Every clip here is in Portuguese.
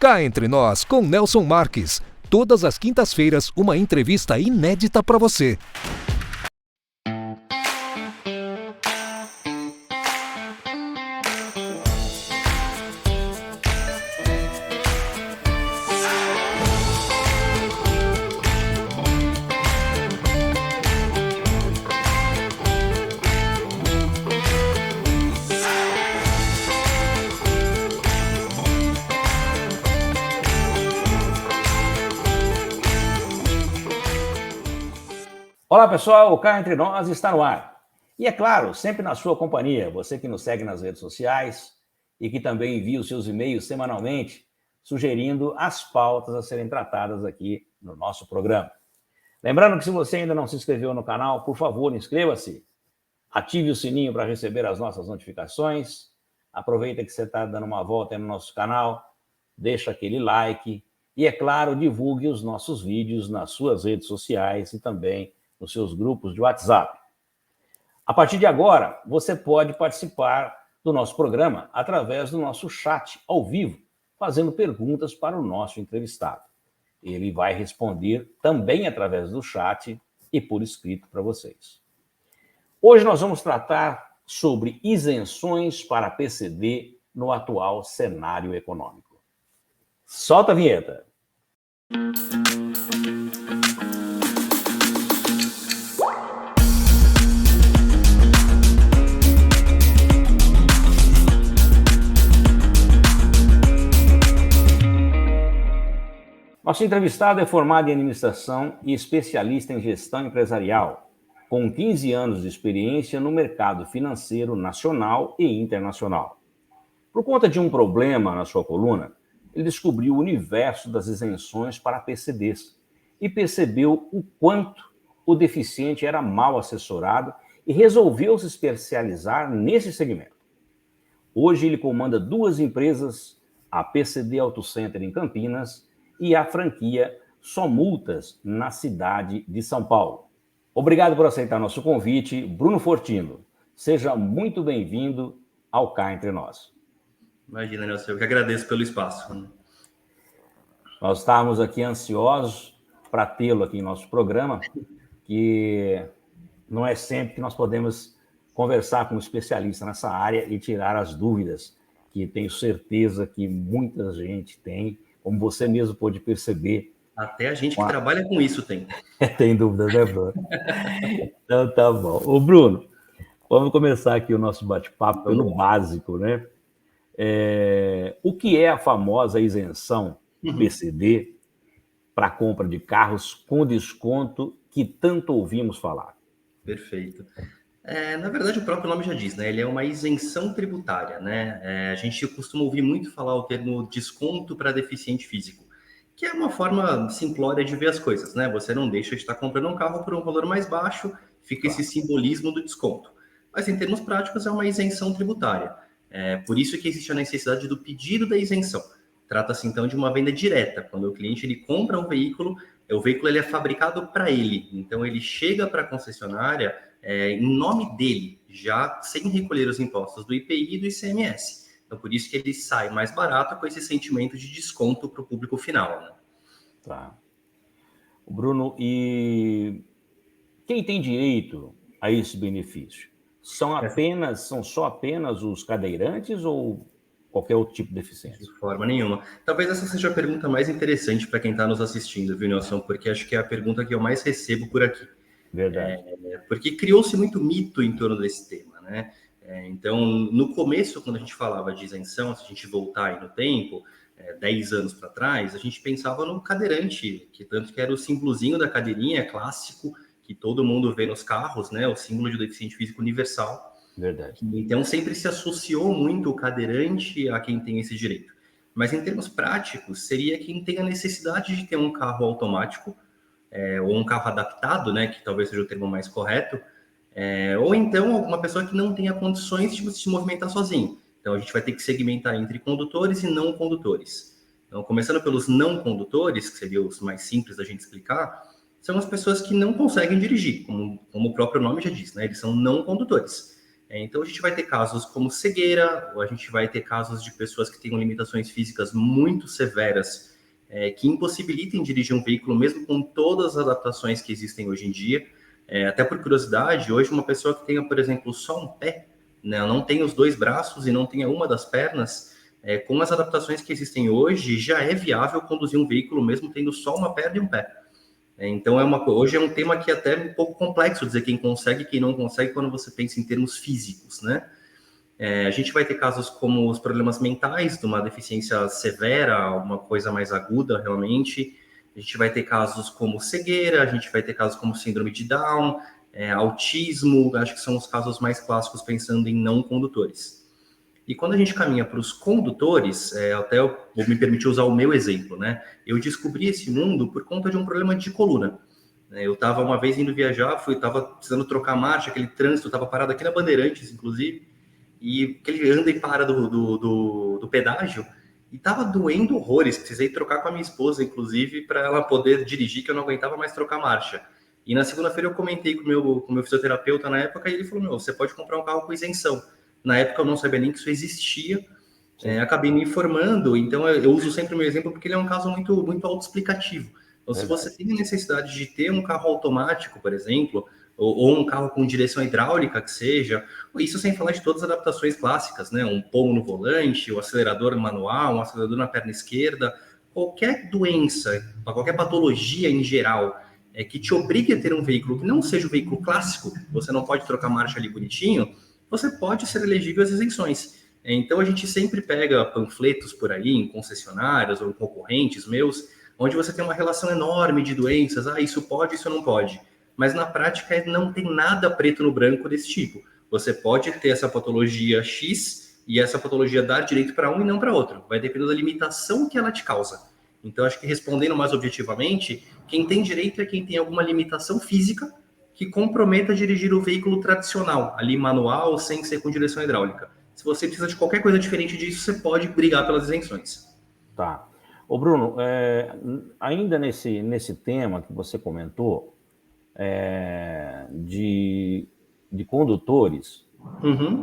Cá Entre Nós, com Nelson Marques. Todas as quintas-feiras, uma entrevista inédita para você. Olá pessoal, o Cá Entre Nós está no ar. E é claro, sempre na sua companhia, você que nos segue nas redes sociais e que também envia os seus e-mails semanalmente, sugerindo as pautas a serem tratadas aqui no nosso programa. Lembrando que se você ainda não se inscreveu no canal, por favor, inscreva-se, ative o sininho para receber as nossas notificações, aproveita que você está dando uma volta aí no nosso canal, deixa aquele like e, é claro, divulgue os nossos vídeos nas suas redes sociais e também nos seus grupos de WhatsApp. A partir de agora, você pode participar do nosso programa através do nosso chat ao vivo, fazendo perguntas para o nosso entrevistado. Ele vai responder também através do chat e por escrito para vocês. Hoje nós vamos tratar sobre isenções para PCD no atual cenário econômico. Solta a vinheta! Nosso entrevistado é formado em administração e especialista em gestão empresarial, com 15 anos de experiência no mercado financeiro nacional e internacional. Por conta de um problema na sua coluna, ele descobriu o universo das isenções para PCDs e percebeu o quanto o deficiente era mal assessorado e resolveu se especializar nesse segmento. Hoje ele comanda 2 empresas, a PCD Auto Center em Campinas e a franquia Só Multas na cidade de São Paulo. Obrigado por aceitar nosso convite, Bruno Fortino. Seja muito bem-vindo ao Cá Entre Nós. Imagina, Nelson, eu que agradeço pelo espaço. Nós estávamos aqui ansiosos para tê-lo aqui em nosso programa, que não é sempre que nós podemos conversar com um especialista nessa área e tirar as dúvidas, que tenho certeza que muita gente tem, como você mesmo pôde perceber. Até a gente que trabalha com isso tem. Tem dúvidas, né, Bruno? Então tá bom. Ô, Bruno, vamos começar aqui o nosso bate-papo pelo básico, né? O que é a famosa isenção PCD para compra de carros com desconto que tanto ouvimos falar? Perfeito. Na verdade, o próprio nome já diz, né? Ele é uma isenção tributária, né? A gente costuma ouvir muito falar o termo desconto para deficiente físico, que é uma forma simplória de ver as coisas, né? Você não deixa de estar comprando um carro por um valor mais baixo, fica esse simbolismo do desconto. Mas, em termos práticos, é uma isenção tributária. Por isso que existe a necessidade do pedido da isenção. Trata-se, então, de uma venda direta. Quando o cliente ele compra um veículo, o veículo ele é fabricado para ele. Então, ele chega para a concessionária em nome dele, já sem recolher os impostos do IPI e do ICMS. Então, por isso que ele sai mais barato com esse sentimento de desconto para o público final, né? Tá. Bruno, e quem tem direito a esse benefício? São só apenas os cadeirantes ou qualquer outro tipo de deficiência? De forma nenhuma. Talvez essa seja a pergunta mais interessante para quem está nos assistindo, viu, Nelson? Porque acho que é a pergunta que eu mais recebo por aqui. Verdade. Porque criou-se muito mito em torno desse tema, né? Então, no começo, quando a gente falava de isenção, se a gente voltar aí no tempo, 10 anos para trás, a gente pensava no cadeirante, que tanto que era o símbolozinho da cadeirinha clássico, que todo mundo vê nos carros, né? O símbolo de deficiente físico universal. Verdade. Então, sempre se associou muito o cadeirante a quem tem esse direito. Mas, em termos práticos, seria quem tem a necessidade de ter um carro automático, ou um carro adaptado, né, que talvez seja o termo mais correto, ou então alguma pessoa que não tenha condições de se movimentar sozinho. Então, a gente vai ter que segmentar entre condutores e não condutores. Então, começando pelos não condutores, que seriam os mais simples da gente explicar, são as pessoas que não conseguem dirigir, como o próprio nome já diz, né? Eles são não condutores. Então, a gente vai ter casos como cegueira, ou a gente vai ter casos de pessoas que tenham limitações físicas muito severas, que impossibilitem dirigir um veículo, mesmo com todas as adaptações que existem hoje em dia. Até por curiosidade, hoje uma pessoa que tenha, por exemplo, só um pé, né, não tem os 2 braços e não tenha uma das pernas, com as adaptações que existem hoje, já é viável conduzir um veículo mesmo tendo só uma perna e um pé. Então, hoje é um tema que é até um pouco complexo dizer quem consegue e quem não consegue quando você pensa em termos físicos, né? A gente vai ter casos como os problemas mentais, de uma deficiência severa, uma coisa mais aguda, realmente. A gente vai ter casos como cegueira, a gente vai ter casos como síndrome de Down, autismo, acho que são os casos mais clássicos pensando em não condutores. E quando a gente caminha para os condutores, até eu vou me permitir usar o meu exemplo, né? Eu descobri esse mundo por conta de um problema de coluna. Eu estava uma vez indo viajar, estava precisando trocar marcha, aquele trânsito, estava parado aqui na Bandeirantes, inclusive, e aquele anda e para do pedágio, e estava doendo horrores. Precisei trocar com a minha esposa, inclusive, para ela poder dirigir, que eu não aguentava mais trocar marcha. E na segunda-feira eu comentei com o meu fisioterapeuta na época, e ele falou, você pode comprar um carro com isenção. Na época eu não sabia nem que isso existia, acabei me informando, então eu uso sempre o meu exemplo porque ele é um caso muito, muito autoexplicativo. Então, se você tem necessidade de ter um carro automático, por exemplo, ou um carro com direção hidráulica que seja, isso sem falar de todas as adaptações clássicas, né? Um pomo no volante, o acelerador manual, um acelerador na perna esquerda, qualquer doença, qualquer patologia em geral, que te obrigue a ter um veículo que não seja o veículo clássico, você não pode trocar marcha ali bonitinho, você pode ser elegível às isenções. Então, a gente sempre pega panfletos por aí, em concessionários ou em concorrentes meus, onde você tem uma relação enorme de doenças, isso pode, isso não pode. Mas, na prática, não tem nada preto no branco desse tipo. Você pode ter essa patologia X e essa patologia dar direito para um e não para outro. Vai depender da limitação que ela te causa. Então, acho que respondendo mais objetivamente, quem tem direito é quem tem alguma limitação física que comprometa dirigir o veículo tradicional, ali manual, sem ser com direção hidráulica. Se você precisa de qualquer coisa diferente disso, você pode brigar pelas isenções. Tá. Ô Bruno, ainda nesse tema que você comentou, de condutores,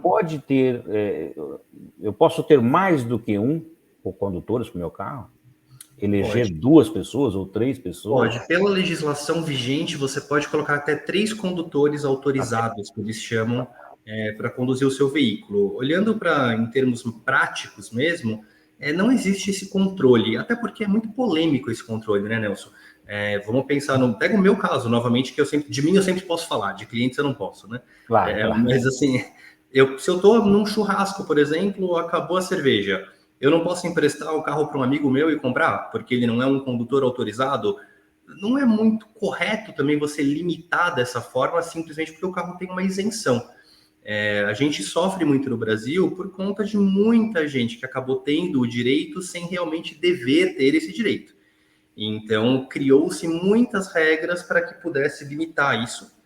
pode ter, eu posso ter mais do que um condutores para o meu carro? Eleger pode. 2 pessoas ou 3 pessoas? Pode. Pela legislação vigente, você pode colocar até 3 condutores autorizados, que eles chamam, para conduzir o seu veículo. Olhando em termos práticos mesmo, não existe esse controle, até porque é muito polêmico esse controle, né, Nelson? Vamos pensar, pega o meu caso, novamente, que de mim eu sempre posso falar, de clientes eu não posso, né? Claro. Mas assim, se eu estou num churrasco, por exemplo, acabou a cerveja, eu não posso emprestar o carro para um amigo meu e comprar, porque ele não é um condutor autorizado. Não é muito correto também você limitar dessa forma, simplesmente porque o carro tem uma isenção. A gente sofre muito no Brasil por conta de muita gente que acabou tendo o direito sem realmente dever ter esse direito. Então, criou-se muitas regras para que pudesse limitar isso,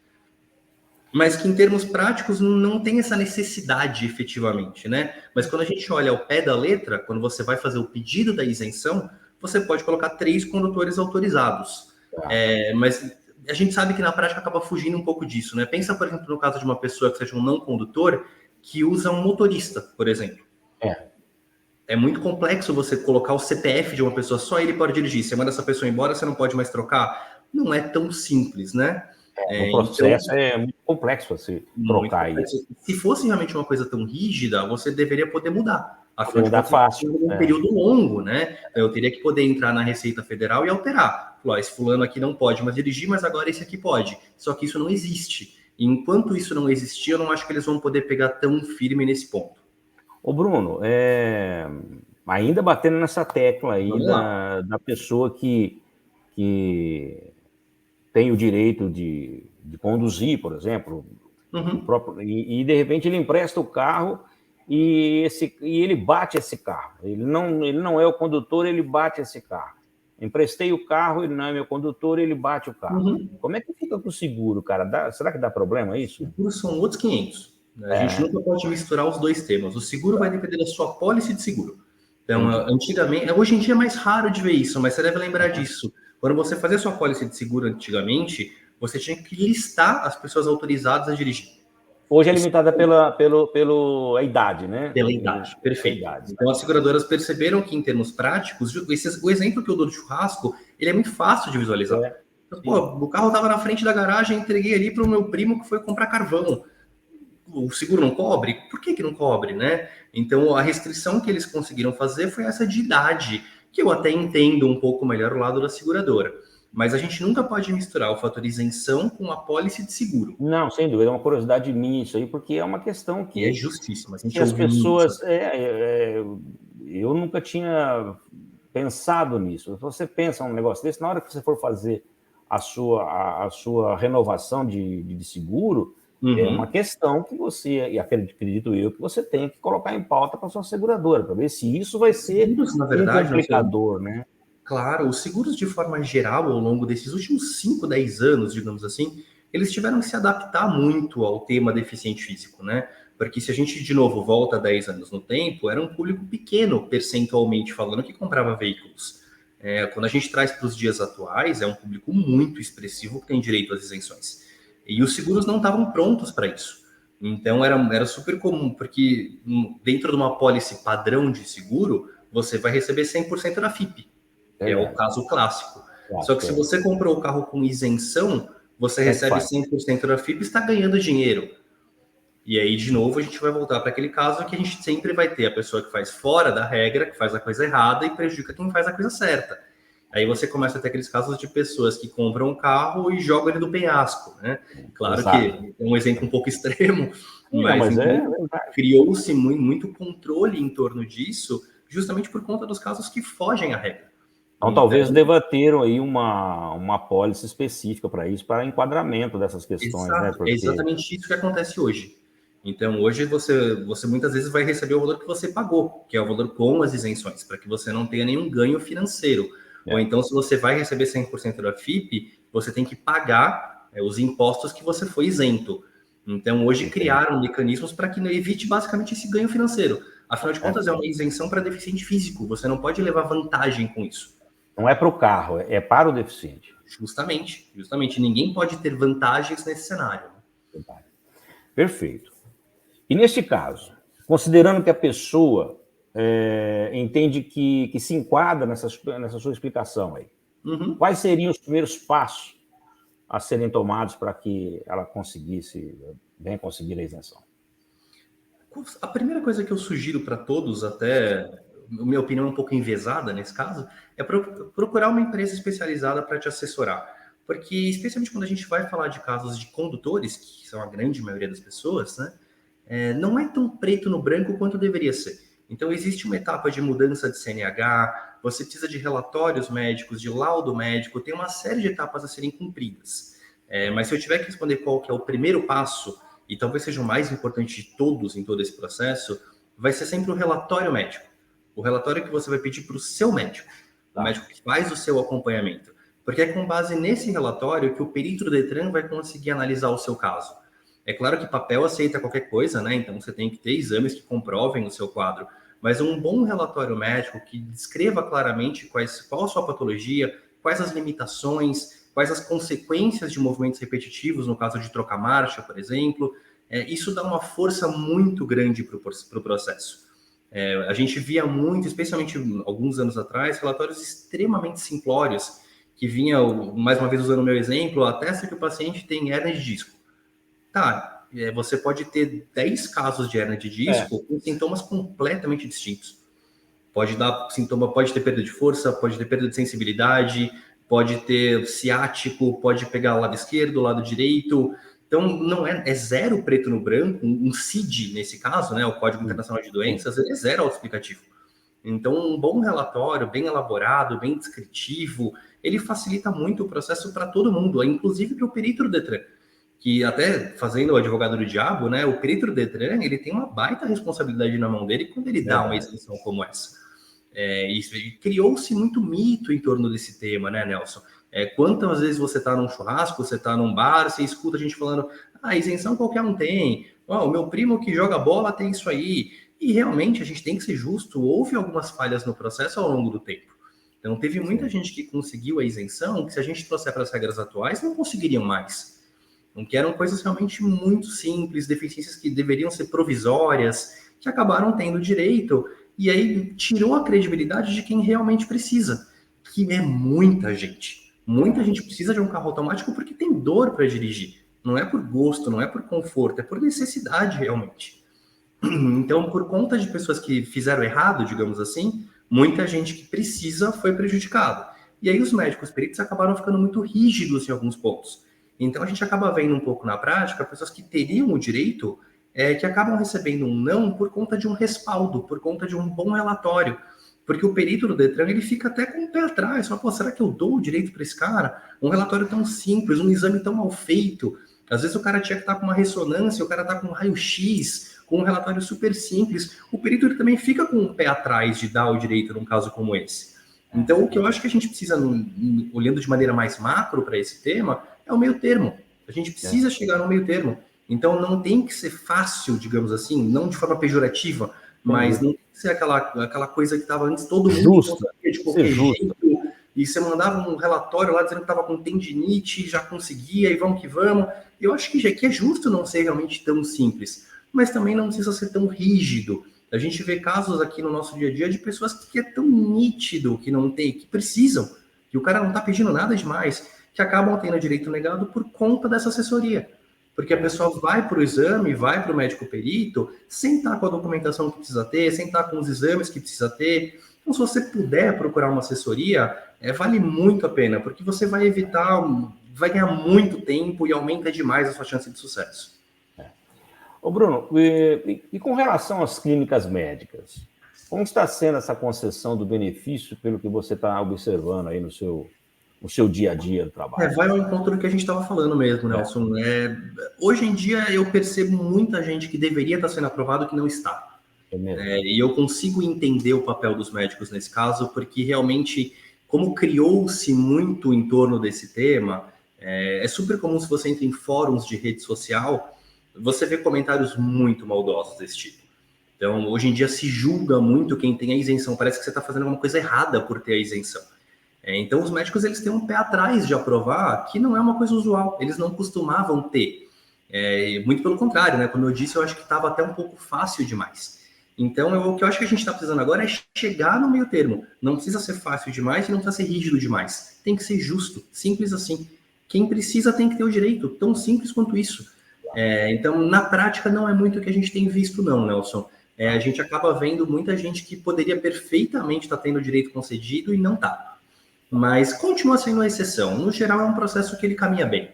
mas que em termos práticos não tem essa necessidade efetivamente, né? Mas quando a gente olha ao pé da letra, quando você vai fazer o pedido da isenção, você pode colocar 3 condutores autorizados. Mas a gente sabe que na prática acaba fugindo um pouco disso, né? Pensa, por exemplo, no caso de uma pessoa que seja um não condutor, que usa um motorista, por exemplo. É muito complexo você colocar o CPF de uma pessoa, só ele pode dirigir. Você manda essa pessoa embora, você não pode mais trocar. Não é tão simples, né? O processo é muito complexo você trocar isso. Se fosse realmente uma coisa tão rígida, você deveria poder mudar. Afinal de contas, fácil. Um período longo, né? Eu teria que poder entrar na Receita Federal e alterar. Esse fulano aqui não pode mais dirigir, mas agora esse aqui pode. Só que isso não existe. E enquanto isso não existir, eu não acho que eles vão poder pegar tão firme nesse ponto. Ô Bruno, ainda batendo nessa tecla aí da pessoa que tem o direito de conduzir, por exemplo, e de repente ele empresta o carro e ele bate esse carro. Ele não é o condutor, ele bate esse carro. Emprestei o carro, ele não é meu condutor, ele bate o carro. Como é que fica com o seguro, cara? Será que dá problema isso? Os seguros são outros 500. A gente nunca pode misturar os dois temas. O seguro vai depender da sua pólice de seguro. Então, antigamente, hoje em dia é mais raro de ver isso, mas você deve lembrar disso. Quando você fazia sua pólice de seguro antigamente, você tinha que listar as pessoas autorizadas a dirigir. Hoje é limitada pela idade, né? Pela idade, perfeito. Então, as seguradoras perceberam que, em termos práticos, o exemplo que eu dou do churrasco, ele é muito fácil de visualizar. Então, pô, o carro estava na frente da garagem, entreguei ali para o meu primo que foi comprar carvão. O seguro não cobre? Por que não cobre, né? Então, a restrição que eles conseguiram fazer foi essa de idade, que eu até entendo um pouco melhor o lado da seguradora. Mas a gente nunca pode misturar o fator isenção com a pólice de seguro. Não, sem dúvida, é uma curiosidade minha isso aí, porque é uma questão que... E é justíssimo. Que as pessoas... eu nunca tinha pensado nisso. Você pensa um negócio desse, na hora que você for fazer a sua renovação de seguro, é uma questão que você, e acredito eu, que você tem que colocar em pauta para a sua seguradora, para ver se isso vai ser na verdade, um complicador, né? Claro, os seguros, de forma geral, ao longo desses últimos 5, 10 anos, digamos assim, eles tiveram que se adaptar muito ao tema deficiente físico, né? Porque se a gente, de novo, volta 10 anos no tempo, era um público pequeno, percentualmente falando, que comprava veículos. Quando a gente traz para os dias atuais, é um público muito expressivo que tem direito às isenções. E os seguros não estavam prontos para isso. Então, era super comum, porque dentro de uma pólice padrão de seguro, você vai receber 100% da FIP. É o caso clássico. Só que se você comprou o carro com isenção, você recebe 100% da FIP e está ganhando dinheiro. E aí, de novo, a gente vai voltar para aquele caso que a gente sempre vai ter a pessoa que faz fora da regra, que faz a coisa errada e prejudica quem faz a coisa certa. Aí você começa a ter aqueles casos de pessoas que compram um carro e jogam ele do penhasco, né? Claro que é um exemplo um pouco extremo, mas criou-se muito controle em torno disso, justamente por conta dos casos que fogem à regra. Então, talvez deva ter aí uma pólice específica para isso, para enquadramento dessas questões, né? Porque... É exatamente isso que acontece hoje. Então, hoje você muitas vezes vai receber o valor que você pagou, que é o valor com as isenções, para que você não tenha nenhum ganho financeiro. Ou então, se você vai receber 100% da FIP, você tem que pagar os impostos que você foi isento. Então, hoje criaram mecanismos para que evite basicamente esse ganho financeiro. Afinal de contas, é uma isenção para deficiente físico. Você não pode levar vantagem com isso. Não é para o carro, é para o deficiente. Justamente. Ninguém pode ter vantagens nesse cenário. Perfeito. E neste caso, considerando que a pessoa entende que se enquadra nessa sua explicação aí, quais seriam os primeiros passos a serem tomados para que ela venha conseguir a isenção? A primeira coisa que eu sugiro para todos, até minha opinião é um pouco enviesada nesse caso, é procurar uma empresa especializada para te assessorar. Porque, especialmente quando a gente vai falar de casos de condutores, que são a grande maioria das pessoas, né, não é tão preto no branco quanto deveria ser. Então, existe uma etapa de mudança de CNH, você precisa de relatórios médicos, de laudo médico, tem uma série de etapas a serem cumpridas. Mas se eu tiver que responder qual que é o primeiro passo, e talvez seja o mais importante de todos em todo esse processo, vai ser sempre o relatório médico. O relatório que você vai pedir para o seu médico, o médico que faz o seu acompanhamento. Porque é com base nesse relatório que o perito do Detran vai conseguir analisar o seu caso. É claro que papel aceita qualquer coisa, né? Então você tem que ter exames que comprovem o seu quadro. Mas um bom relatório médico que descreva claramente qual a sua patologia, quais as limitações, quais as consequências de movimentos repetitivos, no caso de trocar marcha, por exemplo, isso dá uma força muito grande para o processo. A gente via muito, especialmente alguns anos atrás, relatórios extremamente simplórios, que vinham, mais uma vez usando o meu exemplo, atesta que o paciente tem hérnia de disco. Tá, você pode ter 10 casos de hérnia de disco com sintomas completamente distintos. Pode dar sintoma, pode ter perda de força, pode ter perda de sensibilidade, pode ter ciático, pode pegar o lado esquerdo, o lado direito. Então, não é zero preto no branco, um CID nesse caso, né, o Código Internacional de Doenças, ele é zero autoexplicativo. Então, um bom relatório, bem elaborado, bem descritivo, ele facilita muito o processo para todo mundo, inclusive para o perito do Detran, que até fazendo o advogado do diabo, né, o perito do Detran, ele tem uma baita responsabilidade na mão dele quando ele dá uma isenção como essa. E criou-se muito mito em torno desse tema, né, Nelson? Quantas vezes você está num churrasco, você está num bar, você escuta a gente falando, isenção qualquer um tem, o meu primo que joga bola tem isso aí, e realmente a gente tem que ser justo, houve algumas falhas no processo ao longo do tempo. Então teve muita gente que conseguiu a isenção, que se a gente trouxer para as regras atuais, não conseguiriam mais. que eram coisas realmente muito simples, deficiências que deveriam ser provisórias, que acabaram tendo direito, e aí tirou a credibilidade de quem realmente precisa, que é muita gente. Muita gente precisa de um carro automático porque tem dor para dirigir. Não é por gosto, não é por conforto, é por necessidade realmente. Então, por conta de pessoas que fizeram errado, digamos assim, muita gente que precisa foi prejudicada. E aí os médicos peritos acabaram ficando muito rígidos em alguns pontos. Então, a gente acaba vendo um pouco na prática pessoas que teriam o direito que acabam recebendo um não por conta de um respaldo, por conta de um bom relatório. Porque o perito do Detran, ele fica até com o pé atrás. Fala, pô, será que eu dou o direito para esse cara? Um relatório tão simples, um exame tão mal feito. Às vezes o cara tinha que estar com uma ressonância, o cara está com um raio-x, com um relatório super simples. O perito ele também fica com o pé atrás de dar o direito num caso como esse. Então, o que eu acho que a gente precisa, olhando de maneira mais macro para esse tema, é o meio termo. A gente precisa chegar no meio termo. Então, não tem que ser fácil, digamos assim, não de forma pejorativa, mas não tem que ser aquela coisa que estava antes, todo mundo conseguia de qualquer jeito, e você mandava um relatório lá dizendo que estava com tendinite, já conseguia, e vamos que vamos. Eu acho que é justo não ser realmente tão simples, mas também não precisa ser tão rígido. A gente vê casos aqui no nosso dia a dia de pessoas que é tão nítido que não tem, que precisam, que o cara não está pedindo nada demais, que acabam tendo direito negado por conta dessa assessoria. Porque a pessoa vai para o exame, vai para o médico perito, sem estar com a documentação que precisa ter, sem estar com os exames que precisa ter. Então, se você puder procurar uma assessoria, vale muito a pena, porque você vai evitar, vai ganhar muito tempo e aumenta demais a sua chance de sucesso. Ô Bruno, e com relação às clínicas médicas, como está sendo essa concessão do benefício pelo que você está observando aí no seu dia a dia do trabalho? Vai ao encontro do que a gente estava falando mesmo, Nelson. Hoje em dia eu percebo muita gente que deveria estar sendo aprovado que não está. E eu consigo entender o papel dos médicos nesse caso, porque realmente, como criou-se muito em torno desse tema, é super comum se você entra em fóruns de rede social, você vê comentários muito maldosos desse tipo. Então, hoje em dia se julga muito quem tem a isenção. Parece que você está fazendo alguma coisa errada por ter a isenção. Então, os médicos eles têm um pé atrás de aprovar, que não é uma coisa usual. Eles não costumavam ter. Muito pelo contrário, né? Como eu disse, eu acho que estava até um pouco fácil demais. Então, o que eu acho que a gente está precisando agora é chegar no meio termo. Não precisa ser fácil demais e não precisa ser rígido demais. Tem que ser justo, simples assim. Quem precisa tem que ter o direito, tão simples quanto isso. Então, na prática, não é muito o que a gente tem visto, não, Nelson. A gente acaba vendo muita gente que poderia perfeitamente estar tendo o direito concedido e não está. Mas continua sendo uma exceção. No geral, é um processo que ele caminha bem.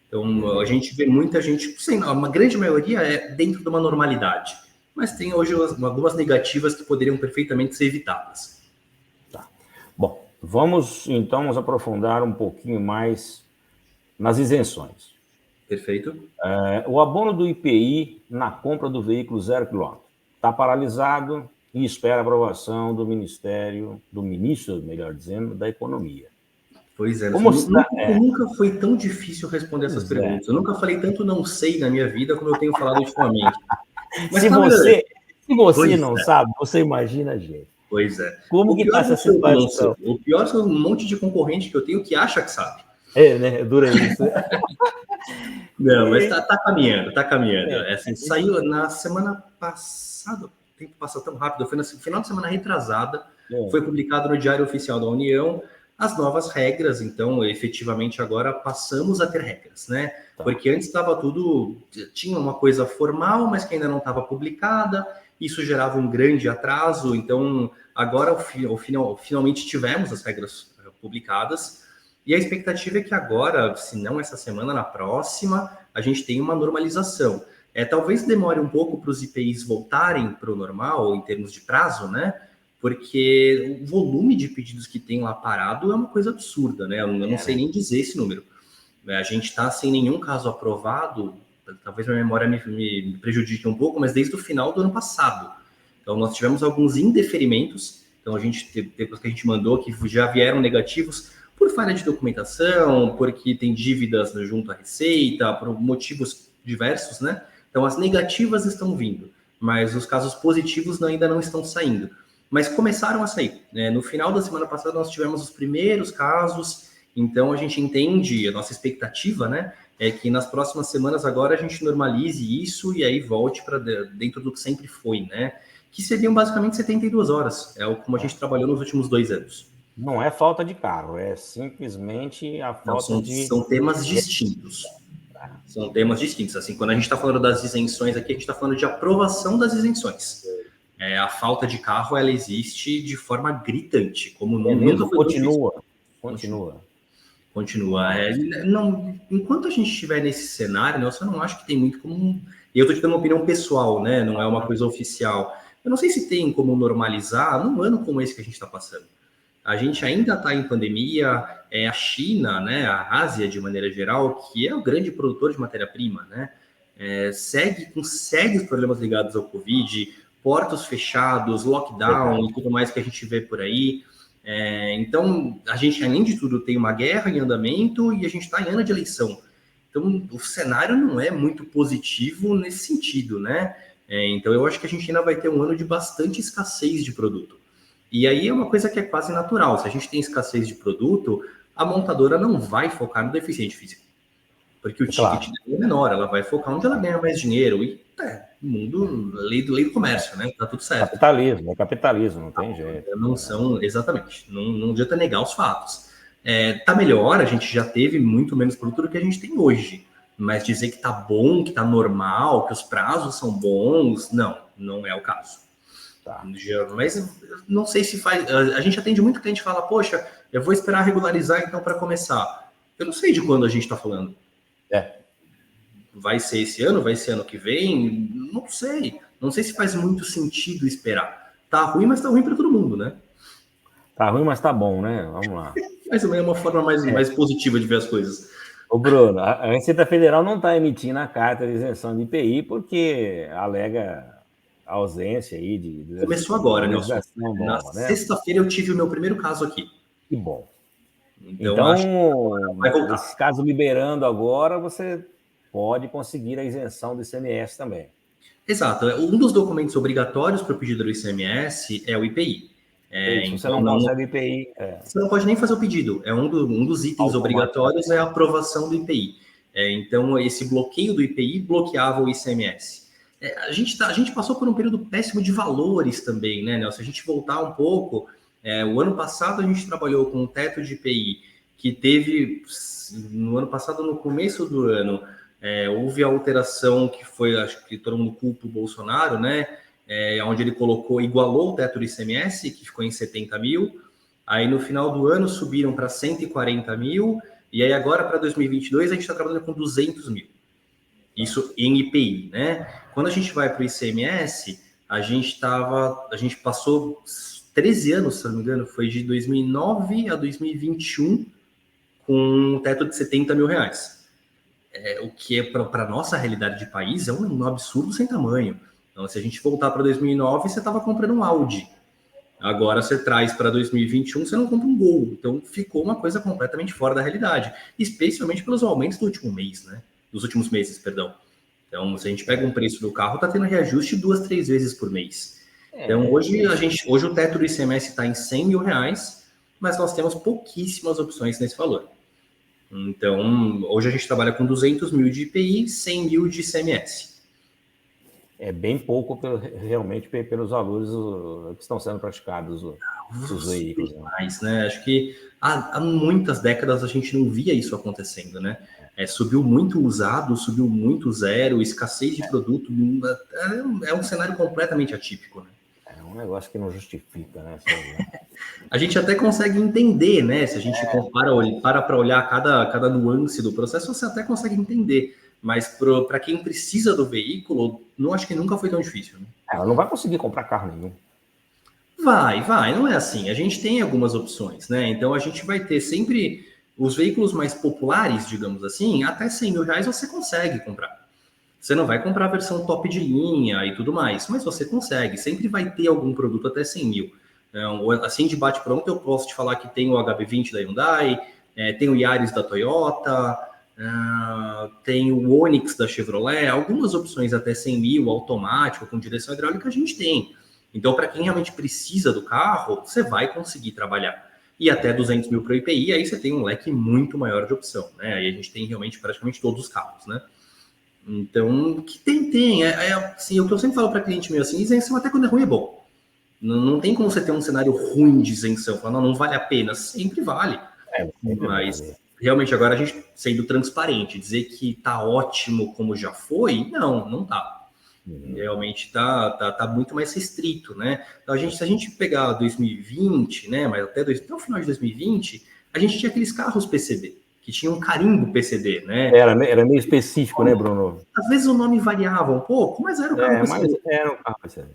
Então, a gente vê muita gente, uma grande maioria é dentro de uma normalidade. Mas tem hoje algumas negativas que poderiam perfeitamente ser evitadas. Tá. Bom, vamos então nos aprofundar um pouquinho mais nas isenções. Perfeito. O abono do IPI na compra do veículo 0 km está paralisado e espera a aprovação do ministro, melhor dizendo, da Economia. Pois é, nunca foi tão difícil responder essas perguntas. Eu nunca falei tanto não sei na minha vida como eu tenho falado ultimamente. Mas se você não sabe, você imagina a gente. Pois é. Como que está essa situação? O pior são um monte de concorrente que eu tenho que acha que sabe. Né? Dura isso. Não, mas tá caminhando. Assim, saiu na semana passada, o tempo passa tão rápido, foi no final de semana retrasada, foi publicado no Diário Oficial da União as novas regras, então, efetivamente, agora passamos a ter regras, né? Tá. Porque antes estava tinha uma coisa formal, mas que ainda não estava publicada, isso gerava um grande atraso, então, agora, finalmente tivemos as regras publicadas, e a expectativa é que agora, se não essa semana, na próxima, a gente tenha uma normalização. Talvez demore um pouco para os IPIs voltarem para o normal, em termos de prazo, né? Porque o volume de pedidos que tem lá parado é uma coisa absurda, né? Eu não sei nem dizer esse número. A gente está sem nenhum caso aprovado, talvez minha memória me prejudique um pouco, mas desde o final do ano passado. Então, nós tivemos alguns indeferimentos, então a gente depois que a gente mandou, que já vieram negativos por falha de documentação, porque tem dívidas junto à Receita, por motivos diversos, né? Então, as negativas estão vindo, mas os casos positivos ainda não estão saindo. Mas começaram a sair. No final da semana passada, nós tivemos os primeiros casos, então a gente entende, a nossa expectativa, né, é que nas próximas semanas agora a gente normalize isso e aí volte para dentro do que sempre foi, né? Que seriam basicamente 72 horas, como a gente trabalhou nos últimos 2 anos. Não é falta de carro, é simplesmente a falta são temas distintos. São temas distintos. Assim, quando a gente está falando das isenções aqui, a gente está falando de aprovação das isenções. A falta de carro, ela existe de forma gritante, como nunca foi. Continua. Não, enquanto a gente estiver nesse cenário, né, eu só não acho que tem muito como... E eu estou te dando uma opinião pessoal, né? Não é uma coisa oficial. Eu não sei se tem como normalizar num ano como esse que a gente está passando. A gente ainda está em pandemia, a China, né, a Ásia de maneira geral, que é o grande produtor de matéria-prima, né, segue com sérios problemas ligados ao Covid, portos fechados, lockdown e tudo mais que a gente vê por aí. Então, a gente, além de tudo, tem uma guerra em andamento e a gente está em ano de eleição. Então, o cenário não é muito positivo nesse sentido, né? Então, eu acho que a gente ainda vai ter um ano de bastante escassez de produto. E aí é uma coisa que é quase natural. Se a gente tem escassez de produto, a montadora não vai focar no deficiente físico. Porque o ticket é menor, ela vai focar onde ela ganha mais dinheiro. E mundo, lei do comércio, né? Tá tudo certo. Capitalismo, não tem jeito. Não são, exatamente. Não adianta negar os fatos. Tá melhor, a gente já teve muito menos produto do que a gente tem hoje. Mas dizer que tá bom, que tá normal, que os prazos são bons, não é o caso. Tá. Mas não sei se faz. A gente atende muito cliente que fala, poxa, eu vou esperar regularizar então para começar. Eu não sei de quando a gente está falando. Vai ser esse ano? Vai ser ano que vem? Não sei. Não sei se faz muito sentido esperar. Tá ruim, mas tá ruim para todo mundo, né? Tá ruim, mas tá bom, né? Vamos lá. Mais ou menos uma forma mais positiva de ver as coisas. Ô, Bruno, a Receita Federal não está emitindo a carta de isenção de IPI porque alega a ausência aí de Começou agora, Nelson. Na sexta-feira eu tive o meu primeiro caso aqui. Que bom. Então esse caso liberando agora, você pode conseguir a isenção do ICMS também. Exato. Um dos documentos obrigatórios para o pedido do ICMS é o IPI. Então, você não consegue IPI. Você não pode nem fazer o pedido. Um dos itens obrigatórios é a aprovação do IPI. Então, esse bloqueio do IPI bloqueava o ICMS. A gente passou por um período péssimo de valores também, né, Nelson? Se a gente voltar um pouco, o ano passado a gente trabalhou com um teto de IPI que teve, no ano passado, no começo do ano, houve a alteração que foi, acho que todo mundo culpa o Bolsonaro, né? Onde ele igualou o teto do ICMS, que ficou em 70 mil. Aí no final do ano subiram para 140 mil, e aí agora para 2022 a gente está trabalhando com 200 mil. Isso em IPI, né? Quando a gente vai para o ICMS, a gente passou 13 anos, se não me engano, foi de 2009 a 2021 com um teto de 70 mil reais. O que para a nossa realidade de país é um absurdo sem tamanho. Então, se a gente voltar para 2009, você estava comprando um Audi. Agora você traz para 2021, você não compra um Gol. Então, ficou uma coisa completamente fora da realidade, especialmente pelos aumentos do último mês, né? Dos últimos meses, perdão. Então, se a gente pega um preço do carro, está tendo reajuste 2, 3 vezes por mês. Então, hoje o teto do ICMS está em 100 mil reais, mas nós temos pouquíssimas opções nesse valor. Então, hoje a gente trabalha com 200 mil de IPI, 100 mil de ICMS. É bem pouco, realmente, pelos valores que estão sendo praticados os veículos. Né? Acho que há muitas décadas a gente não via isso acontecendo, né? Subiu muito usado, subiu muito zero, escassez de produto. É um cenário completamente atípico, né? É um negócio que não justifica, né? A gente até consegue entender, né? Se a gente para olhar cada nuance do processo, você até consegue entender. Mas para quem precisa do veículo, não acho que nunca foi tão difícil. Né? Ela não vai conseguir comprar carro nenhum. Vai, não é assim. A gente tem algumas opções, né? Então a gente vai ter sempre os veículos mais populares, digamos assim, até 100 mil reais você consegue comprar. Você não vai comprar a versão top de linha e tudo mais, mas você consegue. Sempre vai ter algum produto até 100 mil. Então, assim, de bate-pronto, eu posso te falar que tem o HB20 da Hyundai, tem o Yaris da Toyota, tem o Onix da Chevrolet, algumas opções até 100 mil, automático, com direção hidráulica, a gente tem. Então, para quem realmente precisa do carro, você vai conseguir trabalhar. e até 200 mil para o IPI, aí você tem um leque muito maior de opção, né? Aí a gente tem realmente praticamente todos os carros, né? Então, o que tem. Assim, o que eu sempre falo para cliente meu assim, isenção até quando é ruim é bom. Não tem como você ter um cenário ruim de isenção, falar, não vale a pena, sempre vale. Mas realmente agora a gente sendo transparente, dizer que tá ótimo como já foi, não tá. Realmente tá muito mais restrito, né? Então, se a gente pegar 2020, né, mas até o final de 2020, a gente tinha aqueles carros PCD, que tinham um carimbo PCD, né? Era meio específico, né, Bruno? Às vezes o nome variava um pouco, mas era o carro PCD. Mas era um carro PCD.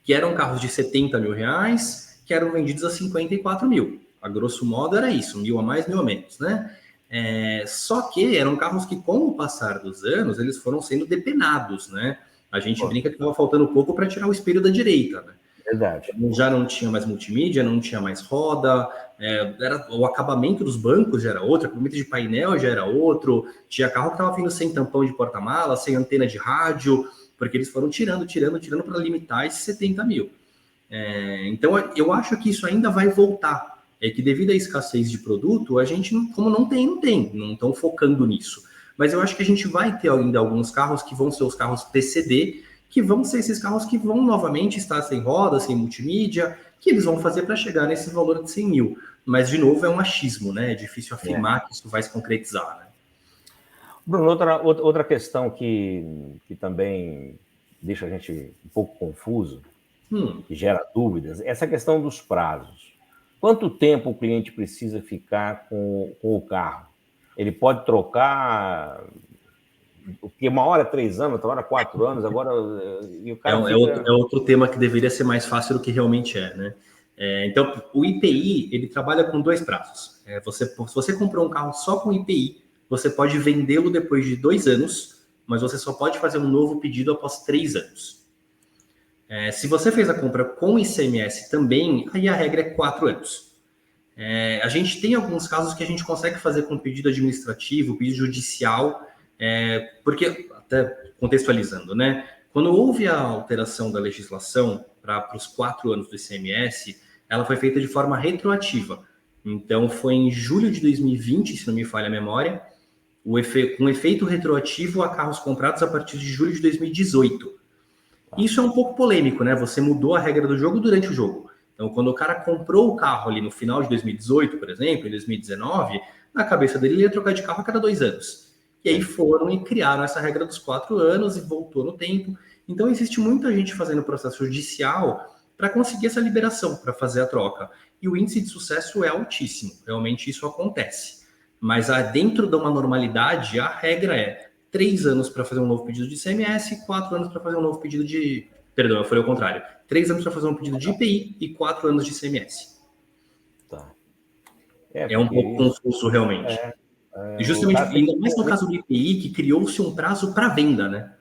Que eram carros de 70 mil reais, que eram vendidos a 54 mil. A grosso modo era isso, 1.000 a mais, 1.000 a menos, né? Só que eram carros que, com o passar dos anos, eles foram sendo depenados, né? A gente brinca que estava faltando pouco para tirar o espelho da direita, né? Verdade. Já não tinha mais multimídia, não tinha mais roda, o acabamento dos bancos já era outro, o acabamento de painel já era outro, tinha carro que estava vindo sem tampão de porta-mala, sem antena de rádio, porque eles foram tirando para limitar esses 70 mil. Então, eu acho que isso ainda vai voltar. É que devido à escassez de produto, a gente, como não estão focando nisso. Mas eu acho que a gente vai ter ainda alguns carros que vão ser os carros PCD, que vão ser esses carros que vão novamente estar sem roda, sem multimídia, que eles vão fazer para chegar nesse valor de 100 mil. Mas, de novo, é um achismo, né? É difícil afirmar que isso vai se concretizar, né? Bruno, outra questão que também deixa a gente um pouco confuso, que gera dúvidas, é essa questão dos prazos. Quanto tempo o cliente precisa ficar com o carro? Ele pode trocar, porque uma hora é 3 anos, outra hora é 4 anos, agora... E o cara é outro tema que deveria ser mais fácil do que realmente é, né? Então, o IPI, ele trabalha com 2 prazos. Se você comprou um carro só com IPI, você pode vendê-lo depois de 2 anos, mas você só pode fazer um novo pedido após 3 anos. Se você fez a compra com ICMS também, aí a regra é 4 anos. A gente tem alguns casos que a gente consegue fazer com pedido administrativo, pedido judicial, porque, até contextualizando, né? Quando houve a alteração da legislação para os 4 anos do ICMS, ela foi feita de forma retroativa. Então, foi em julho de 2020, se não me falha a memória, com efeito retroativo a carros comprados a partir de julho de 2018. Isso é um pouco polêmico, né? Você mudou a regra do jogo durante o jogo. Então, quando o cara comprou o carro ali no final de 2018, por exemplo, em 2019, na cabeça dele ele ia trocar de carro a cada 2 anos. E aí foram e criaram essa regra dos 4 anos e voltou no tempo. Então, existe muita gente fazendo processo judicial para conseguir essa liberação, para fazer a troca. E o índice de sucesso é altíssimo. Realmente isso acontece. Mas dentro de uma normalidade, a regra é 3 anos para fazer um novo pedido de ICMS, 4 anos para fazer um novo pedido de... Perdão, eu falei o contrário. 3 anos para fazer um pedido de IPI e 4 anos de ICMS. Tá. É um pouco confuso, realmente. Justamente, ainda mais no caso do IPI, que criou-se um prazo para venda, né?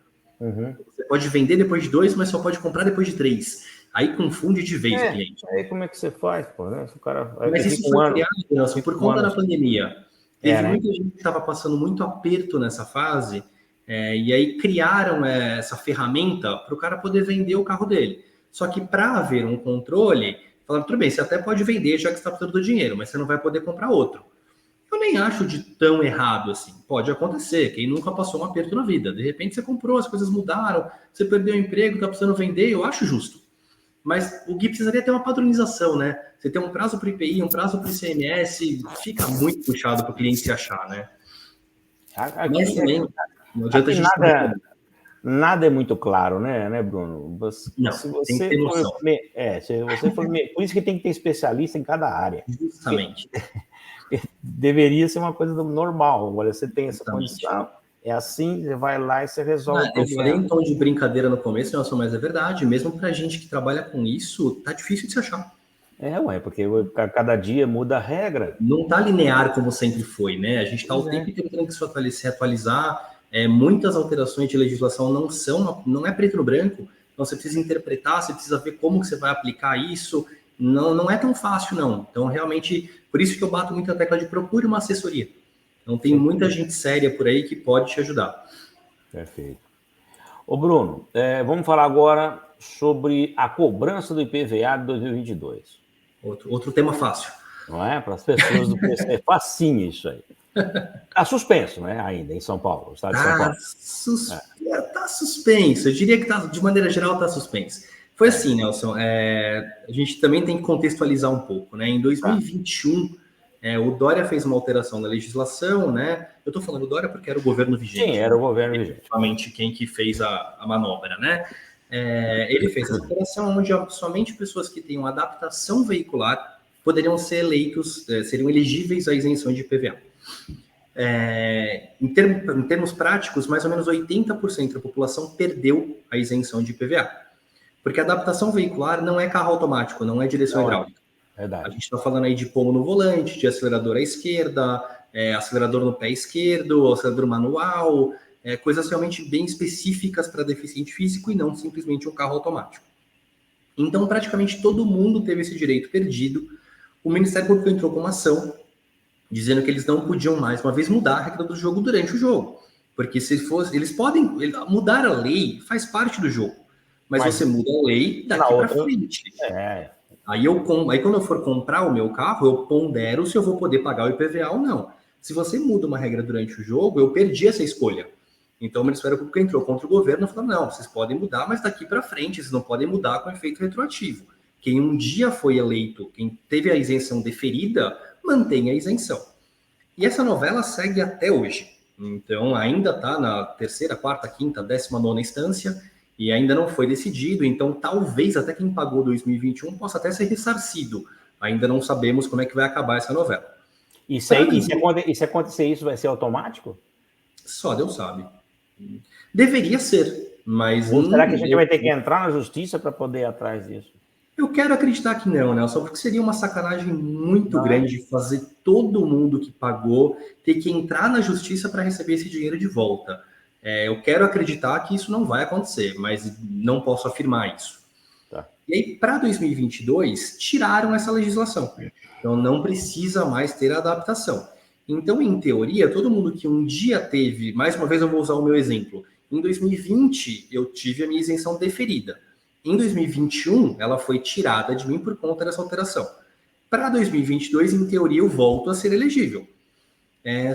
Você pode vender depois de 2, mas só pode comprar depois de 3. Aí confunde de vez o cliente. Aí como é que você faz, pô, né? Se o cara... Mas isso foi criado, Nelson, por conta da pandemia. Teve muita gente que estava passando muito aperto nessa fase, e aí criaram essa ferramenta para o cara poder vender o carro dele. Só que para haver um controle, falaram, tudo bem, você até pode vender já que está precisando do dinheiro, mas você não vai poder comprar outro. Eu nem acho de tão errado assim. Pode acontecer, quem nunca passou um aperto na vida. De repente você comprou, as coisas mudaram, você perdeu o emprego, está precisando vender, eu acho justo. Mas o Gui precisaria ter uma padronização, né? Você tem um prazo para o IPI, um prazo para o ICMS, fica muito puxado para o cliente se achar, né? Mas também, não adianta a gente... Nada é muito claro, né, Bruno? Não, se tem que você ter noção. se você for... Por isso que tem que ter especialista em cada área. Justamente. Deveria ser uma coisa normal. Agora, você tem essa condição, é assim, você vai lá e você resolve o problema. Eu falei em tom de brincadeira no começo, Nelson, mas é verdade. Mesmo para gente que trabalha com isso, tá difícil de se achar. Porque cada dia muda a regra. Não tá linear como sempre foi, né? A gente está o tempo inteiro tendo que se atualizar. Muitas alterações de legislação não é preto no branco. Então você precisa interpretar, você precisa ver como que você vai aplicar isso. Não é tão fácil, não. Então, realmente, por isso que eu bato muito a tecla de procure uma assessoria. Então, tem muita gente séria por aí que pode te ajudar. Perfeito. Ô, Bruno, vamos falar agora sobre a cobrança do IPVA de 2022. Outro tema fácil. Não é? Para as pessoas do PC. É facinho isso aí. Está suspenso, né? Ainda em São Paulo, o estado de São Paulo. Tá suspenso. Eu diria que de maneira geral está suspenso. Foi assim, Nelson. A gente também tem que contextualizar um pouco, né? Em 2021, o Dória fez uma alteração na legislação, né? Eu estou falando Dória porque era o governo vigente. Sim, era o governo vigente. Realmente quem que fez a manobra, né? Ele fez essa alteração onde somente pessoas que tenham adaptação veicular poderiam ser eleitos, seriam elegíveis à isenção de IPVA. Em termos práticos, mais ou menos 80% da população perdeu a isenção de IPVA. Porque a adaptação veicular não é carro automático, não é direção hidráulica. Verdade. A gente está falando aí de pomo no volante, de acelerador à esquerda, acelerador no pé esquerdo, acelerador manual, coisas realmente bem específicas para deficiente físico e não simplesmente um carro automático. Então, praticamente todo mundo teve esse direito perdido. O Ministério Público entrou com uma ação dizendo que eles não podiam mais uma vez mudar a regra do jogo durante o jogo. Porque se fosse, eles podem mudar a lei, faz parte do jogo. Mas você muda a lei daqui para frente. Aí quando eu for comprar o meu carro, eu pondero se eu vou poder pagar o IPVA ou não. Se você muda uma regra durante o jogo, eu perdi essa escolha. Então o Ministério Público entrou contra o governo e falou, não, vocês podem mudar, mas daqui para frente, vocês não podem mudar com efeito retroativo. Quem um dia foi eleito, quem teve a isenção deferida, mantém a isenção. E essa novela segue até hoje. Então ainda está na terceira, quarta, quinta, 19ª instância, e ainda não foi decidido, então talvez até quem pagou 2021 possa até ser ressarcido. Ainda não sabemos como é que vai acabar essa novela. E se acontecer isso, vai ser automático? Só Deus sabe. Deveria ser, mas... Ou será que a gente vai ter que entrar na justiça para poder ir atrás disso? Eu quero acreditar que não, Nelson, porque seria uma sacanagem muito grande fazer todo mundo que pagou ter que entrar na justiça para receber esse dinheiro de volta. Eu quero acreditar que isso não vai acontecer, mas não posso afirmar isso. Tá. E aí, para 2022, tiraram essa legislação. Então, não precisa mais ter a adaptação. Então, em teoria, todo mundo que um dia teve... Mais uma vez, eu vou usar o meu exemplo. Em 2020, eu tive a minha isenção deferida. Em 2021, ela foi tirada de mim por conta dessa alteração. Para 2022, em teoria, eu volto a ser elegível.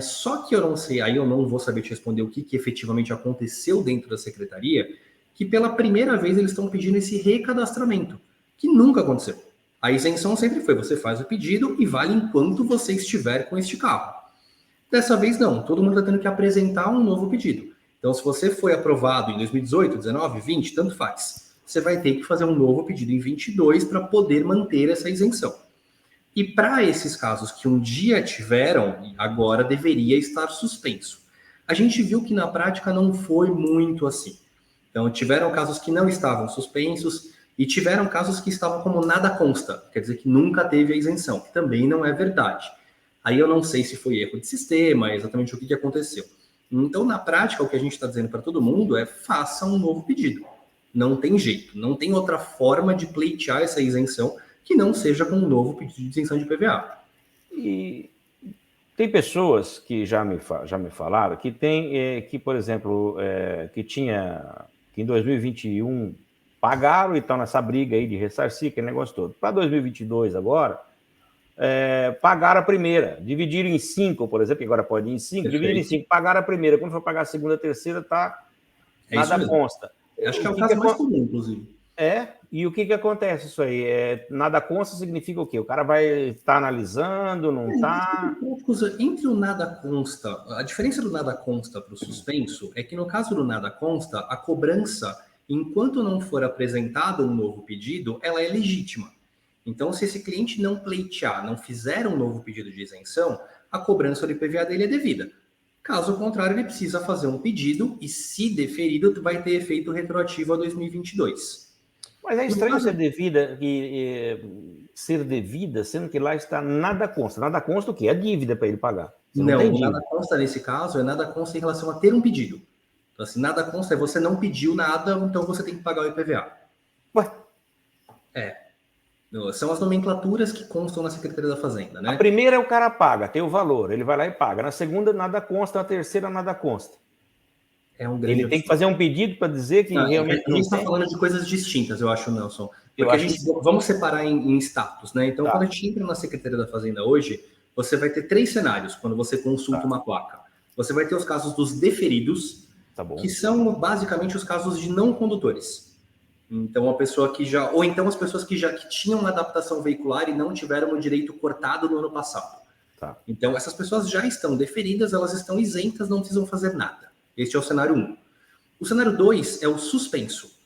Só que eu não sei, aí eu não vou saber te responder o que efetivamente aconteceu dentro da secretaria, que pela primeira vez eles estão pedindo esse recadastramento, que nunca aconteceu. A isenção sempre foi, você faz o pedido e vale enquanto você estiver com este carro. Dessa vez não, todo mundo está tendo que apresentar um novo pedido. Então, se você foi aprovado em 2018, 19, 20, tanto faz, você vai ter que fazer um novo pedido em 22 para poder manter essa isenção. E para esses casos que um dia tiveram, agora deveria estar suspenso. A gente viu que na prática não foi muito assim. Então, tiveram casos que não estavam suspensos e tiveram casos que estavam como nada consta, quer dizer que nunca teve a isenção, que também não é verdade. Aí eu não sei se foi erro de sistema, exatamente o que aconteceu. Então, na prática, o que a gente está dizendo para todo mundo é faça um novo pedido. Não tem jeito, não tem outra forma de pleitear essa isenção que não seja com um novo pedido de isenção de IPVA. E tem pessoas que já me falaram que por exemplo, que em 2021 pagaram e estão nessa briga aí de ressarcir, aquele negócio todo. Para 2022 agora, pagaram a primeira, dividiram em 5, por exemplo, que agora pode ir em 5, dividiram em 5, pagaram a primeira. Quando for pagar a segunda, a terceira, nada consta. Acho que é o caso mais comum, inclusive. E o que acontece isso aí? Nada consta significa o quê? O cara vai estar analisando, não está? Entre o nada consta, a diferença do nada consta para o suspenso é que no caso do nada consta, a cobrança, enquanto não for apresentado um novo pedido, ela é legítima. Então, se esse cliente não pleitear, não fizer um novo pedido de isenção, a cobrança do IPVA dele é devida. Caso contrário, ele precisa fazer um pedido e, se deferido, vai ter efeito retroativo a 2022. Mas é estranho ser devida, sendo que lá está nada consta. Nada consta o quê? É dívida para ele pagar. Não, nada consta nesse caso, nada consta em relação a ter um pedido. Então, assim, nada consta é você não pediu nada, então você tem que pagar o IPVA. Ué? São as nomenclaturas que constam na Secretaria da Fazenda, né? A primeira o cara paga, tem o valor, ele vai lá e paga. Na segunda, nada consta. Na terceira, nada consta. É um grande ele tem que fazer um pedido para dizer que realmente a gente está falando de coisas distintas, eu acho, Nelson. Vamos separar em status, né? Então, quando a gente entra na Secretaria da Fazenda hoje, você vai ter 3 cenários quando você consulta uma placa. Você vai ter os casos dos deferidos, que são basicamente os casos de não condutores. Então, a pessoa que já... Ou então as pessoas que tinham uma adaptação veicular e não tiveram o direito cortado no ano passado. Então, essas pessoas já estão deferidas, elas estão isentas, não precisam fazer nada. Este é o cenário 1. O cenário 2 é o suspenso.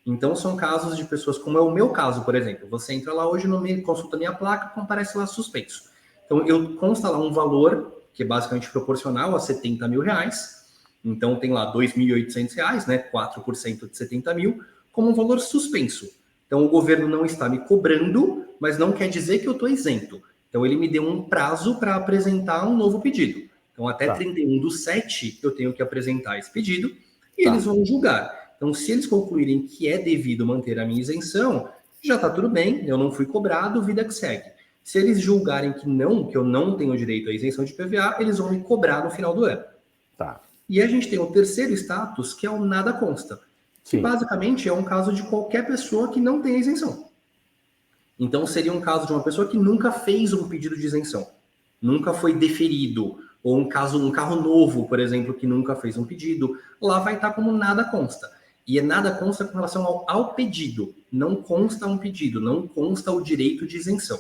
Então, são casos de pessoas, como é o meu caso, por exemplo. Você entra lá hoje, consulta minha placa, aparece lá suspenso. Então, consta lá um valor, que é basicamente proporcional a R$70 mil. Então, tem lá R$2.800, né? 4% de 70 mil, como um valor suspenso. Então, o governo não está me cobrando, mas não quer dizer que eu estou isento. Então, ele me deu um prazo para apresentar um novo pedido. Então, até 31/7, eu tenho que apresentar esse pedido e eles vão julgar. Então, se eles concluírem que é devido manter a minha isenção, já está tudo bem, eu não fui cobrado, vida que segue. Se eles julgarem que eu não tenho direito à isenção de PVA, eles vão me cobrar no final do ano. E a gente tem o terceiro status, que é o nada consta, que basicamente é um caso de qualquer pessoa que não tem isenção. Então, seria um caso de uma pessoa que nunca fez um pedido de isenção, nunca foi deferido, ou um carro novo, por exemplo, que nunca fez um pedido, lá vai estar como nada consta. E nada consta com relação ao pedido. Não consta um pedido, não consta o direito de isenção.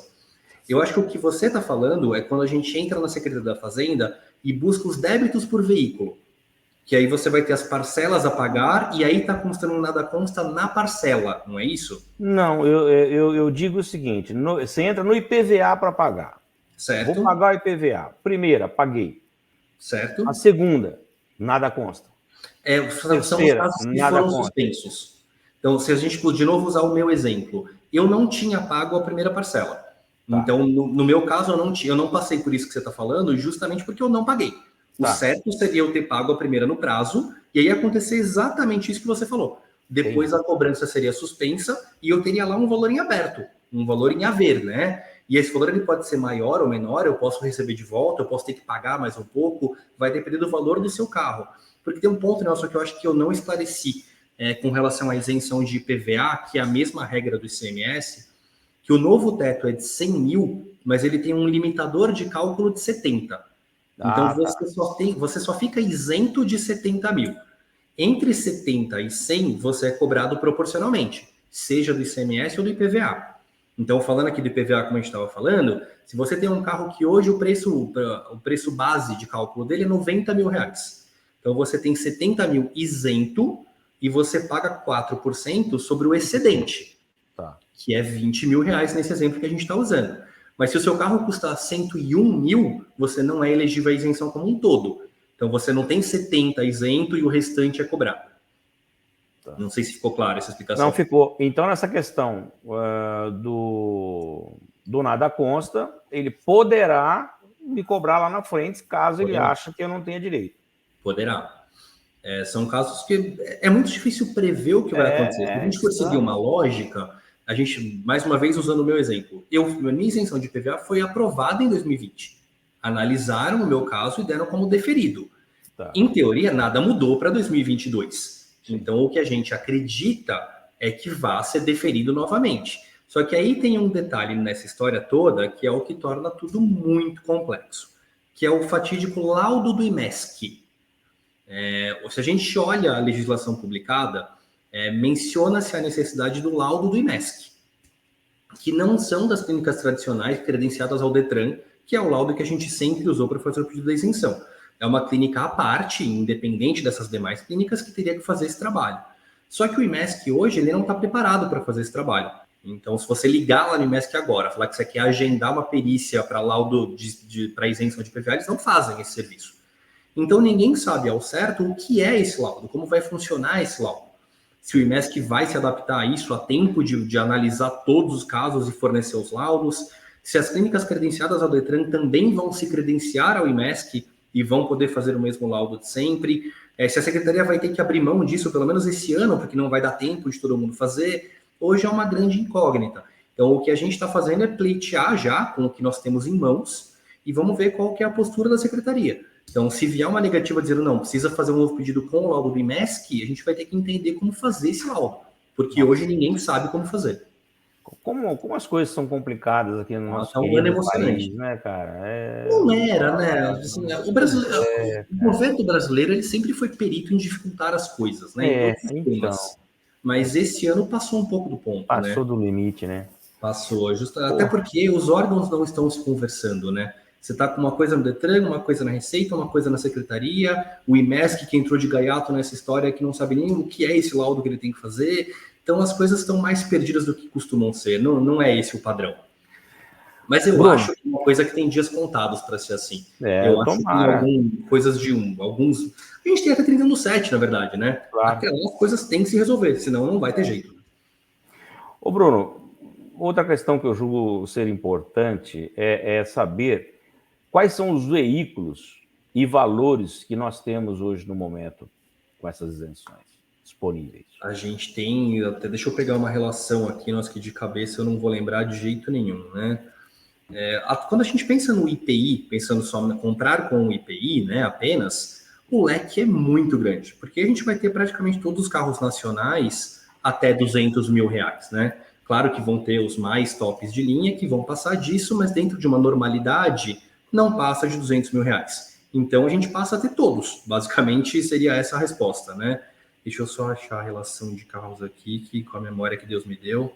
Eu acho que o que você está falando é quando a gente entra na Secretaria da Fazenda e busca os débitos por veículo. Que aí você vai ter as parcelas a pagar e aí está constando um nada consta na parcela, não é isso? Não, eu digo o seguinte, você entra no IPVA para pagar. Certo. Vou pagar o IPVA. Primeira, paguei. Certo. A segunda, nada consta. São os casos que foram suspensos. Então, se a gente, de novo, usar o meu exemplo, eu não tinha pago a primeira parcela. Então, no meu caso, eu não passei por isso que você está falando, justamente porque eu não paguei. O certo seria eu ter pago a primeira no prazo, e aí acontecer exatamente isso que você falou. Depois a cobrança seria suspensa, e eu teria lá um valor em aberto, um valor em haver, né? E esse valor ele pode ser maior ou menor, eu posso receber de volta, eu posso ter que pagar mais um pouco, vai depender do valor do seu carro. Porque tem um ponto, Nelson, que eu acho que eu não esclareci com relação à isenção de IPVA, que é a mesma regra do ICMS, que o novo teto é de 100 mil, mas ele tem um limitador de cálculo de 70. Então, você só fica isento de 70 mil. Entre 70 e 100, você é cobrado proporcionalmente, seja do ICMS ou do IPVA. Então, falando aqui do IPVA, como a gente estava falando, se você tem um carro que hoje o preço base de cálculo dele é R$90 mil. Então, você tem 70 mil isento e você paga 4% sobre o excedente, que é R$20 mil nesse exemplo que a gente está usando. Mas se o seu carro custar 101 mil, você não é elegível à isenção como um todo. Então, você não tem 70 isento e o restante é cobrado. Não sei se ficou claro essa explicação. Não ficou. Então, nessa questão do nada consta, ele poderá me cobrar lá na frente, caso ele ache que eu não tenha direito. Poderá. São casos que é muito difícil prever o que vai acontecer. Se a gente for seguir uma lógica, a gente, mais uma vez, usando o meu exemplo, a minha isenção de IPVA foi aprovada em 2020. Analisaram o meu caso e deram como deferido. Em teoria, nada mudou para 2022. Então, o que a gente acredita é que vá ser deferido novamente. Só que aí tem um detalhe nessa história toda, que é o que torna tudo muito complexo, que é o fatídico laudo do IMESC. Se a gente olha a legislação publicada, menciona-se a necessidade do laudo do IMESC, que não são das clínicas tradicionais credenciadas ao Detran, que é o laudo que a gente sempre usou para fazer o pedido da isenção. É uma clínica à parte, independente dessas demais clínicas, que teria que fazer esse trabalho. Só que o IMESC hoje ele não está preparado para fazer esse trabalho. Então, se você ligar lá no IMESC agora, falar que você quer agendar uma perícia para laudo para isenção de PVA, eles não fazem esse serviço. Então, ninguém sabe ao certo o que é esse laudo, como vai funcionar esse laudo. Se o IMESC vai se adaptar a isso a tempo de analisar todos os casos e fornecer os laudos, se as clínicas credenciadas ao Detran também vão se credenciar ao IMESC e vão poder fazer o mesmo laudo de sempre. Se a secretaria vai ter que abrir mão disso, pelo menos esse ano, porque não vai dar tempo de todo mundo fazer, hoje é uma grande incógnita. Então, o que a gente está fazendo é pleitear já com o que nós temos em mãos e vamos ver qual que é a postura da secretaria. Então, se vier uma negativa dizendo, não, precisa fazer um novo pedido com o laudo do IMESC, a gente vai ter que entender como fazer esse laudo, porque hoje ninguém sabe como fazer. Como as coisas são complicadas aqui no nosso Tá um ano querido emocionante. país, né, cara? Não era, né? Assim, o governo brasileiro ele sempre foi perito em dificultar as coisas, né? Em todos os Então, temas. Mas esse ano passou um pouco do ponto, né? passou do limite, né? Passou, até porque os órgãos não estão se conversando, né? Você está com uma coisa no Detran, uma coisa na Receita, uma coisa na Secretaria, o IMESC que entrou de gaiato nessa história que não sabe nem o que é esse laudo que ele tem que fazer. Então as coisas estão mais perdidas do que costumam ser. Não é esse o padrão. Mas eu acho que é uma coisa que tem dias contados para ser assim. Eu acho tomara. que tem coisas de alguns. A gente tem até 30 no 7, na verdade, né? Claro. Aquelas coisas têm que se resolver, senão não vai ter jeito. Ô, Bruno, outra questão que eu julgo ser importante é saber quais são os veículos e valores que nós temos hoje no momento com essas isenções disponíveis. A gente tem, até deixa eu pegar uma relação aqui, nós que de cabeça eu não vou lembrar de jeito nenhum, né? Quando a gente pensa no IPI, pensando só em comprar com o IPI, né, apenas, o leque é muito grande, porque a gente vai ter praticamente todos os carros nacionais até R$200 mil, né? Claro que vão ter os mais tops de linha que vão passar disso, mas dentro de uma normalidade não passa de R$200 mil. Então a gente passa a ter todos, basicamente seria essa a resposta, né? Deixa eu só achar a relação de carros aqui, que com a memória que Deus me deu.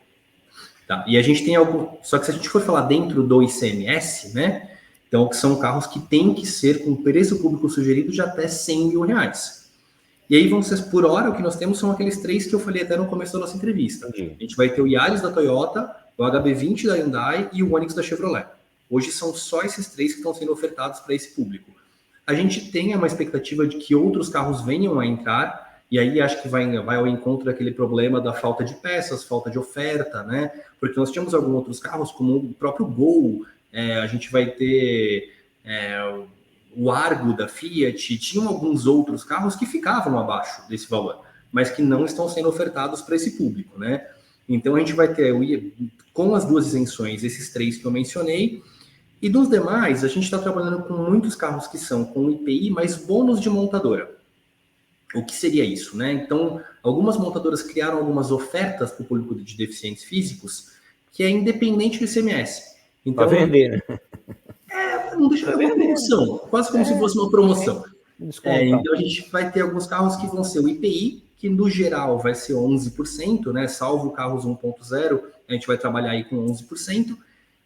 Tá. E a gente tem algo. Só que se a gente for falar dentro do ICMS, né? Então, são carros que têm que ser com preço público sugerido de até R$100 mil. E aí vão ser por hora, o que nós temos são aqueles três que eu falei até no começo da nossa entrevista. A gente vai ter o Yaris da Toyota, o HB20 da Hyundai e o Onix da Chevrolet. Hoje são só esses três que estão sendo ofertados para esse público. A gente tem uma expectativa de que outros carros venham a entrar. E aí acho que vai ao encontro daquele problema da falta de peças, falta de oferta, né? Porque nós tínhamos alguns outros carros, como o próprio Gol, a gente vai ter o Argo da Fiat, tinham alguns outros carros que ficavam abaixo desse valor, mas que não estão sendo ofertados para esse público, né? Então a gente vai ter, com as duas isenções, esses três que eu mencionei, e dos demais, a gente está trabalhando com muitos carros que são com IPI, mais bônus de montadora. O que seria isso, né? Então, algumas montadoras criaram algumas ofertas para o público de deficientes físicos que é independente do ICMS. Então, para vender, né? Não deixa uma promoção, quase como se fosse uma promoção. Então, a gente vai ter alguns carros que vão ser o IPI, que no geral vai ser 11%, né? Salvo carros 1.0, a gente vai trabalhar aí com 11%,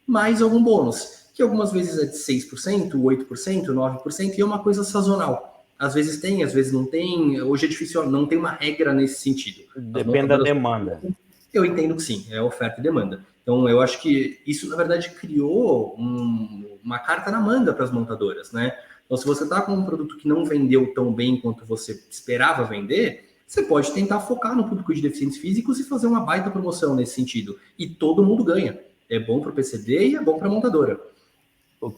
mais algum bônus, que algumas vezes é de 6%, 8%, 9%, e é uma coisa sazonal. Às vezes tem, às vezes não tem. Hoje é difícil, não tem uma regra nesse sentido. Depende da demanda. Eu entendo que sim, é oferta e demanda. Então, eu acho que isso, na verdade, criou uma carta na manga para as montadoras, né? Então, se você está com um produto que não vendeu tão bem quanto você esperava vender, você pode tentar focar no público de deficientes físicos e fazer uma baita promoção nesse sentido. E todo mundo ganha. É bom para o PCD e é bom para a montadora.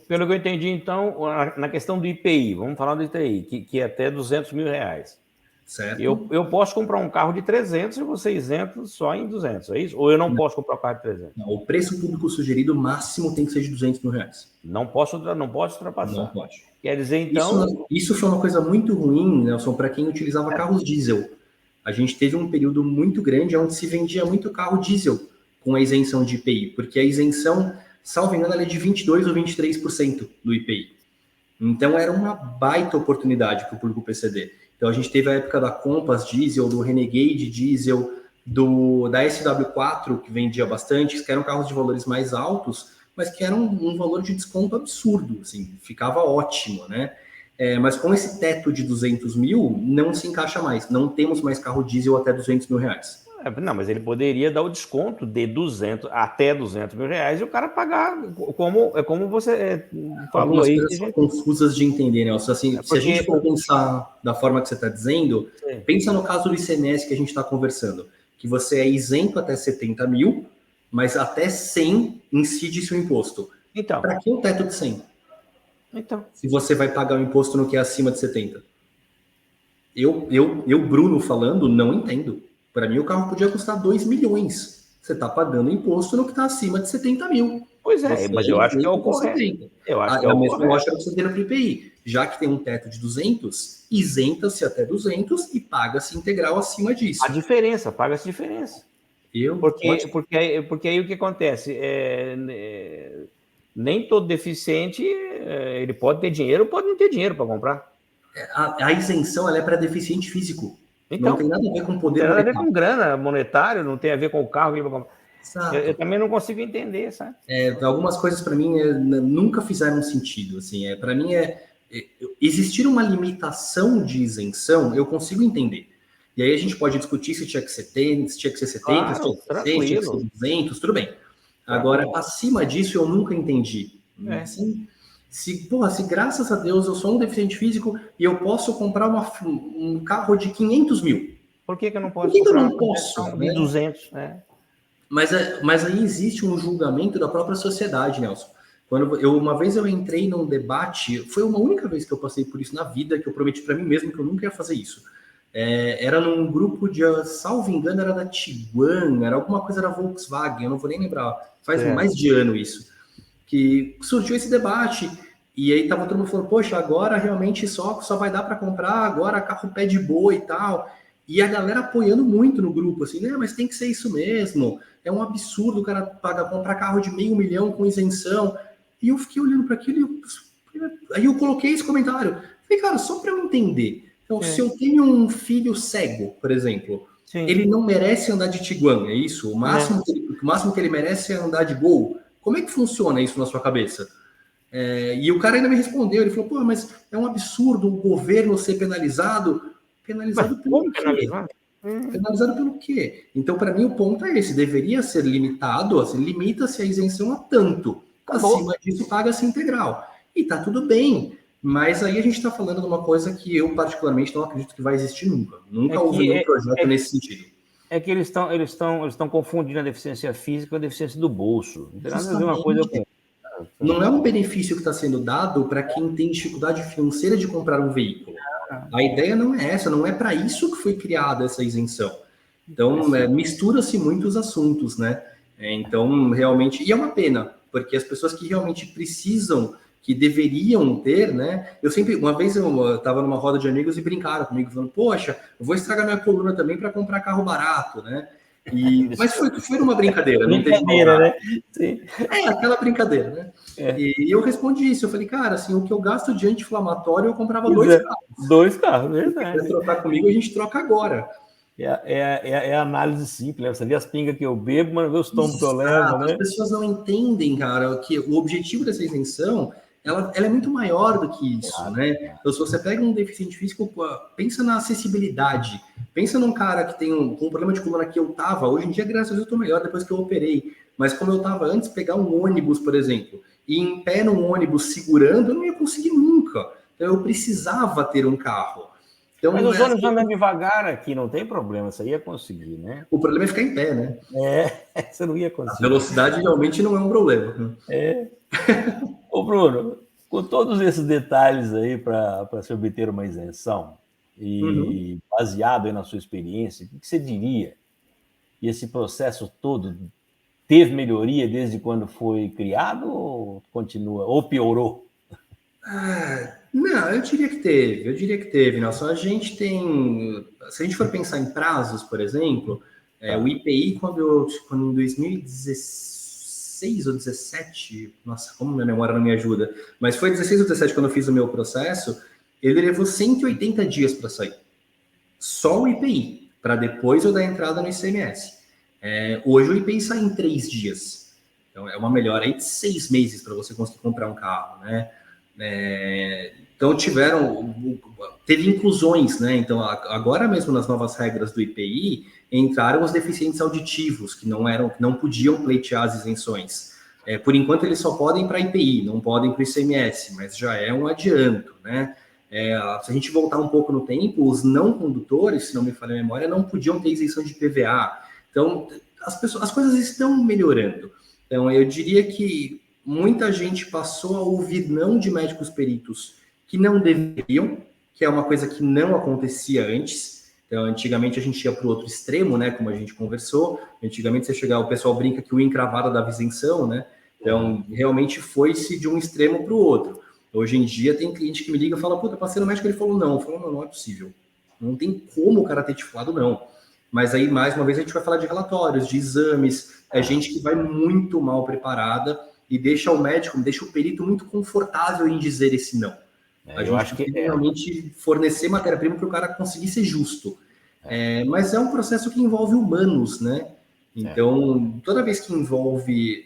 Pelo que eu entendi, então, na questão do IPI, vamos falar do IPI, que é até R$200 mil. Certo. Eu posso comprar um carro de 300 e você isento só em 200, é isso? Ou eu não posso comprar um carro de 300? Não, o preço público sugerido máximo tem que ser de R$200 mil. Não posso ultrapassar. Não pode. Quer dizer, então... Isso foi uma coisa muito ruim, Nelson, para quem utilizava carros diesel. A gente teve um período muito grande onde se vendia muito carro diesel com a isenção de IPI, porque a isenção, salvo engano, ela é de 22% ou 23% do IPI. Então, era uma baita oportunidade para o público PCD. Então, a gente teve a época da Compass Diesel, do Renegade Diesel, da SW4, que vendia bastante, que eram carros de valores mais altos, mas que eram um valor de desconto absurdo, assim, ficava ótimo, né? Mas com esse teto de 200 mil, não se encaixa mais. Não temos mais carro diesel até 200 mil reais. Não, mas ele poderia dar o desconto de 200 até 200 mil reais e o cara pagar, como você falou aí. Algumas coisas são confusas de entender, Nelson. Assim, se a gente for pensar da forma que você está dizendo, pensa no caso do ICMS que a gente está conversando, que você é isento até 70 mil, mas até 100 incide-se o imposto. Então. Para que o teto de 100? Então. Se você vai pagar o imposto no que é acima de 70. Eu Bruno, falando, não entendo. Para mim, o carro podia custar 2 milhões. Você está pagando imposto no que está acima de 70 mil. Pois é, mas eu acho que é o correto. Eu acho que é a mesma lógica que você tem no IPI. Já que tem um teto de 200, isenta-se até 200 e paga-se integral acima disso. Paga-se diferença. Porque aí o que acontece? Nem todo deficiente ele pode ter dinheiro, pode não ter dinheiro para comprar. A isenção ela é para deficiente físico. Então, não tem nada a ver com poder monetário. Não tem nada a ver monetário. com grana monetário, não tem a ver com o carro que ele vai comprar. Exato. Eu também não consigo entender, sabe? Algumas coisas para mim nunca fizeram sentido. Assim, para mim existir uma limitação de isenção, eu consigo entender. E aí a gente pode discutir se tinha que ser 70, se tinha que ser 70, Claro, se tinha que ser 100, se tinha que ser 200, tudo bem. Agora, acima disso, eu nunca entendi. Assim, se graças a Deus eu sou um deficiente físico e eu posso comprar um carro de 500 mil. Por que eu não posso? Por que eu não posso? De 200, né? Mas aí existe um julgamento da própria sociedade, Nelson. Uma vez eu entrei num debate, foi uma única vez que eu passei por isso na vida, que eu prometi para mim mesmo que eu nunca ia fazer isso. Era num grupo de, salvo engano, era da Tiguan, era alguma coisa da Volkswagen, eu não vou nem lembrar, faz mais de ano isso, que surgiu esse debate, e aí tava todo mundo falando, poxa, agora realmente só vai dar para comprar, agora carro pé de boa e tal, e a galera apoiando muito no grupo, assim, né, mas tem que ser isso mesmo, é um absurdo o cara comprar carro de $500 mil com isenção, e eu fiquei olhando para aquilo, aí eu coloquei esse comentário, falei, cara, só para eu entender. Então, se eu tenho um filho cego, por exemplo, ele não merece andar de Tiguan, é isso? O máximo que ele merece é andar de Gol. Como é que funciona isso na sua cabeça? E o cara ainda me respondeu, ele falou, pô, mas é um absurdo o governo ser penalizado. Penalizado pelo quê? Penalizado pelo quê? Então, para mim, o ponto é esse, deveria ser limitado, assim, limita-se a isenção a tanto. Acima disso, paga-se integral. E tá tudo bem. Mas aí a gente está falando de uma coisa que eu particularmente não acredito que vai existir nunca. Nunca houve nenhum projeto nesse sentido. É que eles estão confundindo a deficiência física com a deficiência do bolso. Não tem nada a ver uma coisa com... Não é um benefício que está sendo dado para quem tem dificuldade financeira de comprar um veículo. A ideia não é essa, não é para isso que foi criada essa isenção. Então, mistura-se muitos assuntos, né? Então, realmente... E é uma pena, porque as pessoas que realmente precisam... que deveriam ter, né? Uma vez eu estava numa roda de amigos e brincaram comigo, falando, poxa, eu vou estragar minha coluna também para comprar carro barato, né? Mas foi uma brincadeira. Brincadeira, né? Sim. Aquela brincadeira, né? E eu respondi isso, eu falei, cara, assim, o que eu gasto de anti-inflamatório, eu comprava 2 carros. 2 carros, verdade. Se trocar comigo, a gente troca agora. É a análise simples, né? Você vê as pingas que eu bebo, mas vê os tombos que eu levo, né? As pessoas não entendem, cara, que o objetivo dessa isenção ela é muito maior do que isso, né? Então, se você pega um deficiente físico, pensa na acessibilidade, pensa num cara que tem um problema de coluna que eu tava, hoje em dia, graças a Deus, eu tô melhor depois que eu operei, mas como eu tava antes, pegar um ônibus, por exemplo, e em pé num ônibus segurando, eu não ia conseguir nunca. Então, eu precisava ter um carro. Então, mas os ônibus andam devagar aqui, não tem problema, você ia conseguir, né? O problema é ficar em pé, né? Você não ia conseguir. A velocidade realmente não é um problema. Ô, Bruno, com todos esses detalhes aí para se obter uma isenção, e baseado aí na sua experiência, o que você diria? E esse processo todo teve melhoria desde quando foi criado ou continua, ou piorou? Não, eu diria que teve, Nelson. A gente tem, se a gente for pensar em prazos, por exemplo, o IPI, quando em 2016 ou 17, nossa, como minha memória não me ajuda, mas foi 16 ou 17 quando eu fiz o meu processo, ele levou 180 dias para sair. Só o IPI, para depois eu dar entrada no ICMS. Hoje o IPI sai em 3 dias. Então é uma melhora aí de 6 meses para você conseguir comprar um carro, né? Então teve inclusões, né? Então agora mesmo nas novas regras do IPI entraram os deficientes auditivos que não podiam pleitear as isenções. Por enquanto eles só podem para IPI, não podem para o ICMS, mas já é um adianto, né? Se a gente voltar um pouco no tempo, os não condutores, se não me falha a memória, não podiam ter isenção de PVA. Então as coisas estão melhorando. Então eu diria que muita gente passou a ouvir não de médicos peritos que não deveriam, que é uma coisa que não acontecia antes. Então, antigamente a gente ia para o outro extremo, né? Como a gente conversou. Antigamente o pessoal brinca que o encravado dava isenção, né? Então, realmente foi-se de um extremo para o outro. Hoje em dia tem cliente que me liga e fala, puta, passei no médico, ele falou não. Eu falo, não é possível. Não tem como o cara ter te falado não. Mas aí, mais uma vez, a gente vai falar de relatórios, de exames, gente que vai muito mal preparada e deixa o médico, deixa o perito muito confortável em dizer esse não. A gente acho que realmente fornecer matéria-prima para o cara conseguir ser justo. Mas é um processo que envolve humanos, né? Então, toda vez que envolve,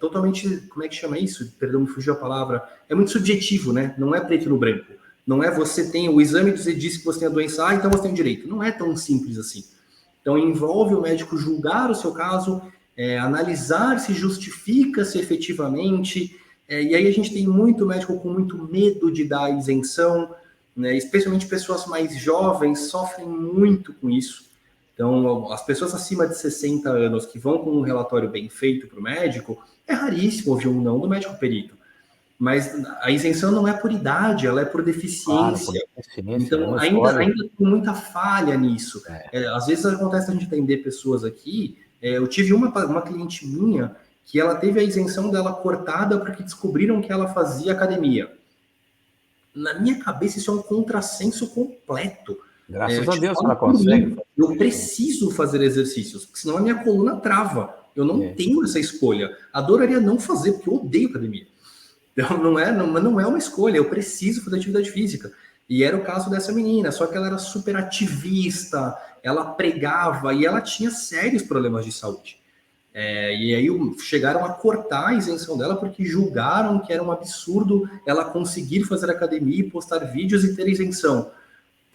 totalmente, como é que chama isso? Perdão, me fugiu a palavra. É muito subjetivo, né? Não é preto no branco. Não é você tem o exame, você disse que você tem a doença, então você tem o direito. Não é tão simples assim. Então, envolve o médico julgar o seu caso, analisar se justifica-se efetivamente. E aí a gente tem muito médico com muito medo de dar isenção, né? Especialmente pessoas mais jovens sofrem muito com isso. Então, as pessoas acima de 60 anos que vão com um relatório bem feito para o médico, é raríssimo ouvir um não do médico perito. Mas a isenção não é por idade, ela é por deficiência. Claro, por deficiência, então, ainda tem muita falha nisso. Às vezes acontece a gente atender pessoas aqui. Eu tive uma cliente minha que ela teve a isenção dela cortada porque descobriram que ela fazia academia. Na minha cabeça, isso é um contrassenso completo. Graças a Deus ela consegue. Eu preciso fazer exercícios, porque senão a minha coluna trava. Eu não tenho essa escolha. Adoraria não fazer, porque eu odeio academia. Então, não é uma escolha, eu preciso fazer atividade física. E era o caso dessa menina, só que ela era super ativista, ela pregava e ela tinha sérios problemas de saúde. E aí chegaram a cortar a isenção dela porque julgaram que era um absurdo ela conseguir fazer academia e postar vídeos e ter isenção.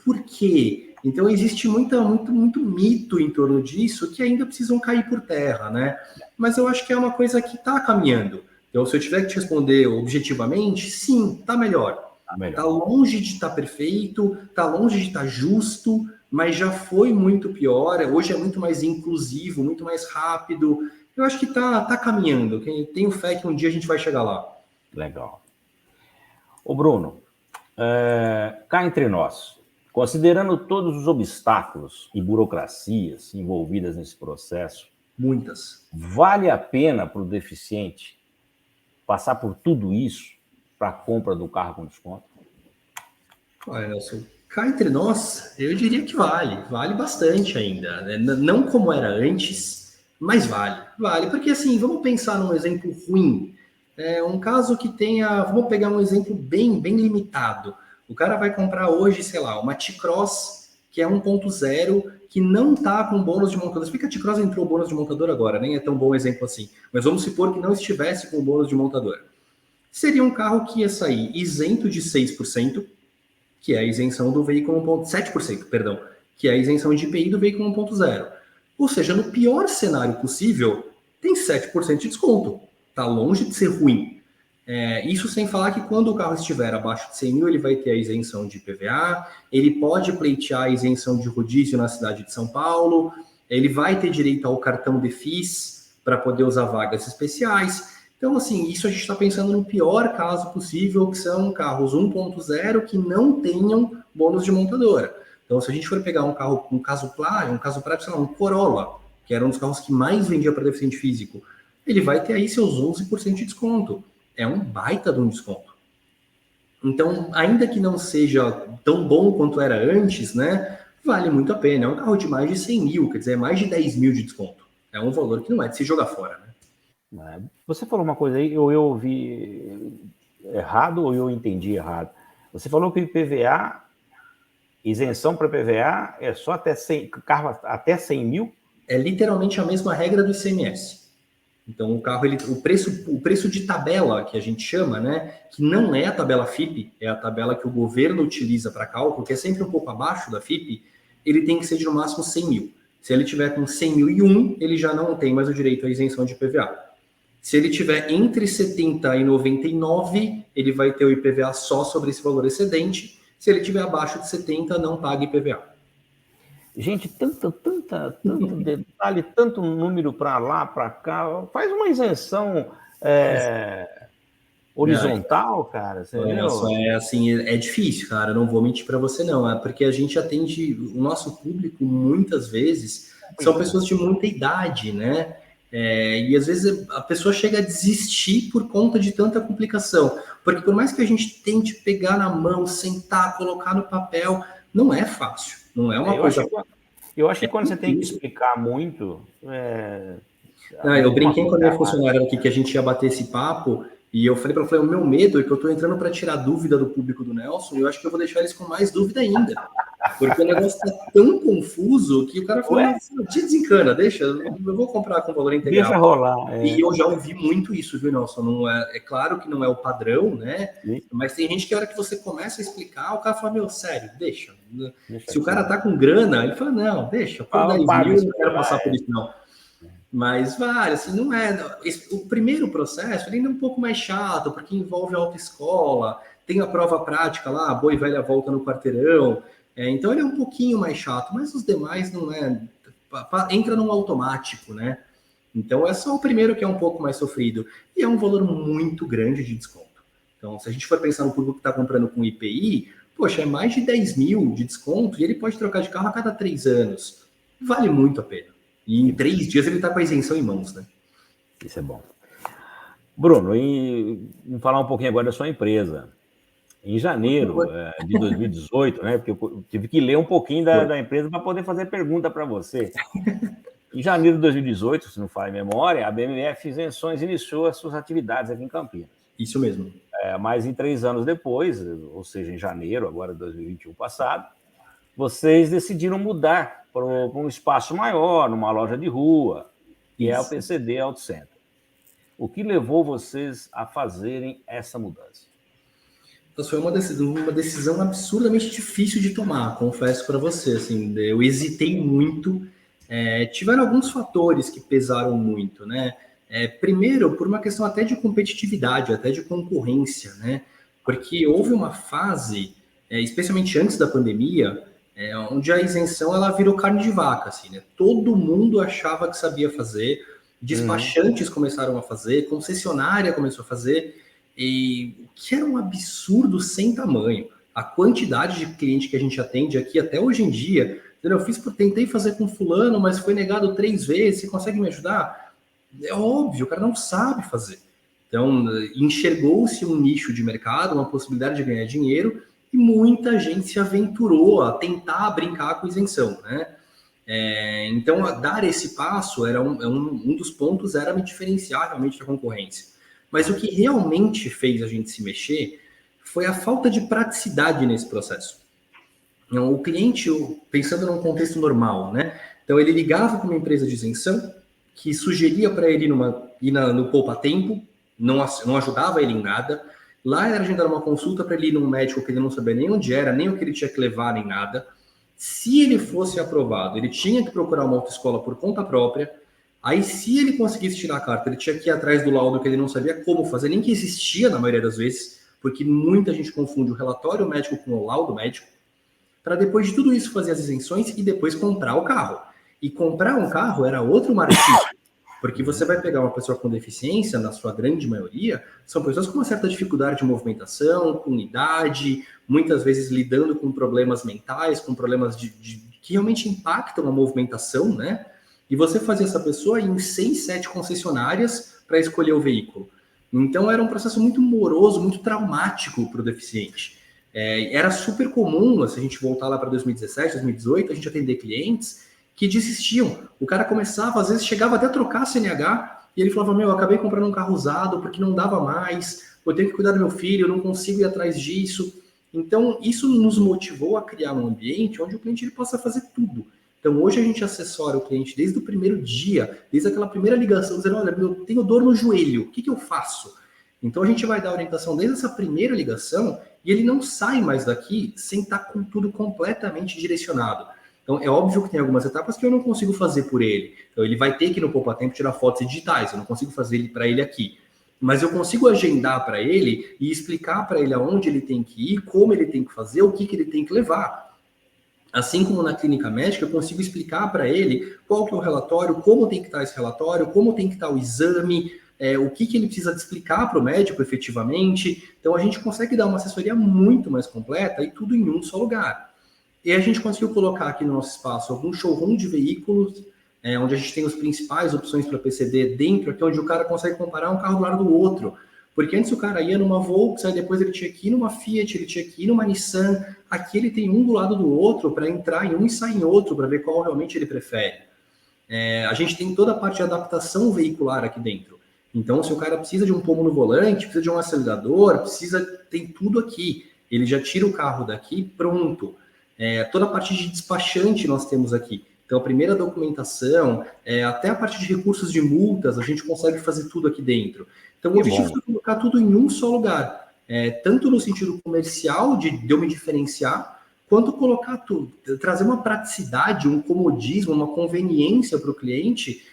Por quê? Então existe muito mito em torno disso que ainda precisam cair por terra, né? Mas eu acho que é uma coisa que está caminhando. Então, se eu tiver que te responder objetivamente, sim, está melhor. Está longe de estar perfeito, está longe de estar justo, mas já foi muito pior. Hoje é muito mais inclusivo, muito mais rápido. Eu acho que está caminhando. Tenho fé que um dia a gente vai chegar lá. Legal. Ô Bruno, cá entre nós, considerando todos os obstáculos e burocracias envolvidas nesse processo, muitas, vale a pena para o deficiente passar por tudo isso para a compra do carro com desconto? Olha, Nelson, cá entre nós, eu diria que vale bastante ainda, né? Não como era antes, mas vale, porque assim, vamos pensar num exemplo ruim, um caso que tenha, vamos pegar um exemplo bem limitado, o cara vai comprar hoje, sei lá, uma T-Cross, que é 1.0, que não está com bônus de montador. Explica que a T-Cross entrou bônus de montador agora, nem é tão bom exemplo assim. Mas vamos supor que não estivesse com bônus de montador. Seria um carro que ia sair isento de 6%, que é a isenção do veículo 7%, perdão, que é a isenção de IPI do veículo 1.0. Ou seja, no pior cenário possível, tem 7% de desconto. Está longe de ser ruim. Isso sem falar que quando o carro estiver abaixo de 100 mil, ele vai ter a isenção de IPVA, ele pode pleitear a isenção de rodízio na cidade de São Paulo, ele vai ter direito ao cartão DEFIS para poder usar vagas especiais. Então, assim, isso a gente está pensando no pior caso possível, que são carros 1.0 que não tenham bônus de montadora. Então, se a gente for pegar um carro, um caso prático, sei lá, um Corolla, que era um dos carros que mais vendia para deficiente físico, ele vai ter aí seus 11% de desconto. É um baita de um desconto. Então, ainda que não seja tão bom quanto era antes, né, vale muito a pena. É um carro de mais de 100 mil, quer dizer, é mais de 10 mil de desconto. É um valor que não é de se jogar fora, né? Você falou uma coisa aí, ou eu ouvi errado ou eu entendi errado. Você falou que o IPVA, isenção para IPVA, é só até 100, carro até 100 mil? É literalmente a mesma regra do ICMS. Então, o carro, o preço de tabela, que a gente chama, né, que não é a tabela FIPE, é a tabela que o governo utiliza para cálculo, que é sempre um pouco abaixo da FIPE, ele tem que ser de no máximo 100 mil. Se ele tiver com 100.001, ele já não tem mais o direito à isenção de IPVA. Se ele tiver entre 70 e 99, ele vai ter o IPVA só sobre esse valor excedente. Se ele tiver abaixo de 70, não paga IPVA. Gente, tanto detalhe, tanto número para lá, para cá. Faz uma isenção horizontal, cara. É difícil, cara. Não vou mentir para você, não. É porque a gente atende o nosso público muitas vezes. São pessoas de muita idade, né? E às vezes a pessoa chega a desistir por conta de tanta complicação. Porque por mais que a gente tente pegar na mão, sentar, colocar no papel, não é fácil. Não é uma coisa. Eu acho que quando você tem que explicar muito... Eu brinquei com a minha funcionária aqui que a gente ia bater esse papo, e eu falei para ela, o meu medo é que eu estou entrando para tirar dúvida do público do Nelson, e eu acho que eu vou deixar eles com mais dúvida ainda. Porque o negócio está tão confuso que o cara falou, desencana, deixa, eu vou comprar com valor integral. Deixa rolar. E eu já ouvi muito isso, viu, Nelson? Não é claro que não é o padrão, né? Sim. Mas tem gente que a hora que você começa a explicar, o cara fala, sério, deixa. Se o cara tá com grana, ele fala, não, deixa, por 10 mil, eu não quero passar por isso, não. Mas vale, assim, não é... O primeiro processo, ele ainda é um pouco mais chato, porque envolve a autoescola, tem a prova prática lá, a boa e velha volta no quarteirão, então ele é um pouquinho mais chato, mas os demais não é... Entra num automático, né? Então é só o primeiro que é um pouco mais sofrido, e é um valor muito grande de desconto. Então, se a gente for pensar no público que está comprando com IPI, poxa, é mais de 10 mil de desconto, e ele pode trocar de carro a cada 3 anos. Vale muito a pena. E em 3 dias ele está com a isenção em mãos, né? Isso é bom. Bruno, vamos falar um pouquinho agora da sua empresa. Em janeiro de 2018, né? Porque eu tive que ler um pouquinho da empresa para poder fazer pergunta para você. Em janeiro de 2018, se não falha a memória, a BMF Isenções iniciou as suas atividades aqui em Campinas. Isso mesmo. Mas em 3 anos depois, ou seja, em janeiro, agora de 2021 passado, vocês decidiram mudar para um espaço maior, numa loja de rua, que é o PCD Auto Center. O que levou vocês a fazerem essa mudança? Então, foi uma decisão absurdamente difícil de tomar, confesso para você. Assim, eu hesitei muito. Tiveram alguns fatores que pesaram muito, né? Primeiro, por uma questão até de competitividade, até de concorrência, né? Porque houve uma fase, especialmente antes da pandemia, onde a isenção ela virou carne de vaca, assim, né? Todo mundo achava que sabia fazer, despachantes começaram a fazer, concessionária começou a fazer, e o que era um absurdo sem tamanho. A quantidade de cliente que a gente atende aqui até hoje em dia, eu tentei fazer com fulano, mas foi negado 3 vezes, você consegue me ajudar? É óbvio, o cara não sabe fazer. Então, enxergou-se um nicho de mercado, uma possibilidade de ganhar dinheiro, e muita gente se aventurou a tentar brincar com isenção, né? Então, dar esse passo era um dos pontos, era me diferenciar realmente da concorrência. Mas o que realmente fez a gente se mexer foi a falta de praticidade nesse processo. Então, o cliente, pensando num contexto normal, né? Então, ele ligava para uma empresa de isenção que sugeria para ele ir no poupa-tempo, não ajudava ele em nada. Lá era agendar uma consulta para ele ir num médico que ele não sabia nem onde era, nem o que ele tinha que levar, nem nada. Se ele fosse aprovado, ele tinha que procurar uma autoescola por conta própria. Aí, se ele conseguisse tirar a carta, ele tinha que ir atrás do laudo que ele não sabia como fazer, nem que existia na maioria das vezes, porque muita gente confunde o relatório médico com o laudo médico, para depois de tudo isso fazer as isenções e depois comprar o carro. E comprar um carro era outro marketing. Porque você vai pegar uma pessoa com deficiência, na sua grande maioria, são pessoas com uma certa dificuldade de movimentação, com idade, muitas vezes lidando com problemas mentais, com problemas que realmente impactam a movimentação, né? E você fazia essa pessoa ir em 6, 7 concessionárias para escolher o veículo. Então era um processo muito moroso, muito traumático para o deficiente. Era super comum, se a gente voltar lá para 2017, 2018, a gente atender clientes que desistiam. O cara começava, às vezes chegava até a trocar a CNH, e ele falava, eu acabei comprando um carro usado porque não dava mais, eu tenho que cuidar do meu filho, eu não consigo ir atrás disso. Então, isso nos motivou a criar um ambiente onde o cliente ele possa fazer tudo. Então, hoje a gente assessora o cliente desde o primeiro dia, desde aquela primeira ligação, dizendo, olha, eu tenho dor no joelho, o que eu faço? Então, a gente vai dar orientação desde essa primeira ligação, e ele não sai mais daqui sem estar com tudo completamente direcionado. Então, é óbvio que tem algumas etapas que eu não consigo fazer por ele. Então, ele vai ter que ir no poupa-tempo tirar fotos digitais, eu não consigo fazer para ele aqui. Mas eu consigo agendar para ele e explicar para ele aonde ele tem que ir, como ele tem que fazer, o que ele tem que levar. Assim como na clínica médica, eu consigo explicar para ele qual que é o relatório, como tem que estar esse relatório, como tem que estar o exame, o que ele precisa explicar para o médico efetivamente. Então, a gente consegue dar uma assessoria muito mais completa e tudo em um só lugar. E a gente conseguiu colocar aqui no nosso espaço algum showroom de veículos, onde a gente tem as principais opções para PCD dentro, aqui onde o cara consegue comparar um carro do lado do outro. Porque antes o cara ia numa Volks, aí depois ele tinha que ir numa Fiat, ele tinha que ir numa Nissan. Aqui ele tem um do lado do outro para entrar em um e sair em outro, para ver qual realmente ele prefere. A gente tem toda a parte de adaptação veicular aqui dentro. Então, se o cara precisa de um pomo no volante, precisa de um acelerador, tem tudo aqui. Ele já tira o carro daqui, pronto. Toda a parte de despachante nós temos aqui. Então, a primeira documentação, até a parte de recursos de multas, a gente consegue fazer tudo aqui dentro. Então, o objetivo é colocar tudo em um só lugar. Tanto no sentido comercial, de eu me diferenciar, quanto colocar tudo, trazer uma praticidade, um comodismo, uma conveniência para o cliente,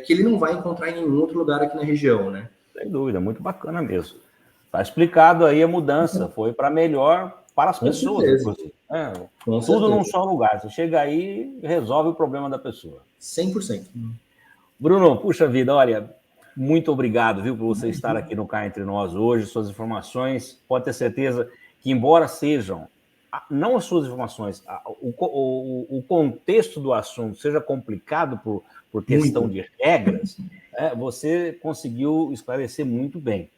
que ele não vai encontrar em nenhum outro lugar aqui na região, né? Sem dúvida, muito bacana mesmo. Está explicado aí a mudança, foi para melhor para as pessoas, inclusive. Tudo num só lugar. Você chega aí e resolve o problema da pessoa. 100%. Bruno, puxa vida, olha, muito obrigado, viu, por você estar aqui no Cá Entre Nós hoje, suas informações, pode ter certeza que, embora sejam, não as suas informações, o contexto do assunto seja complicado por questão de regras, você conseguiu esclarecer muito bem.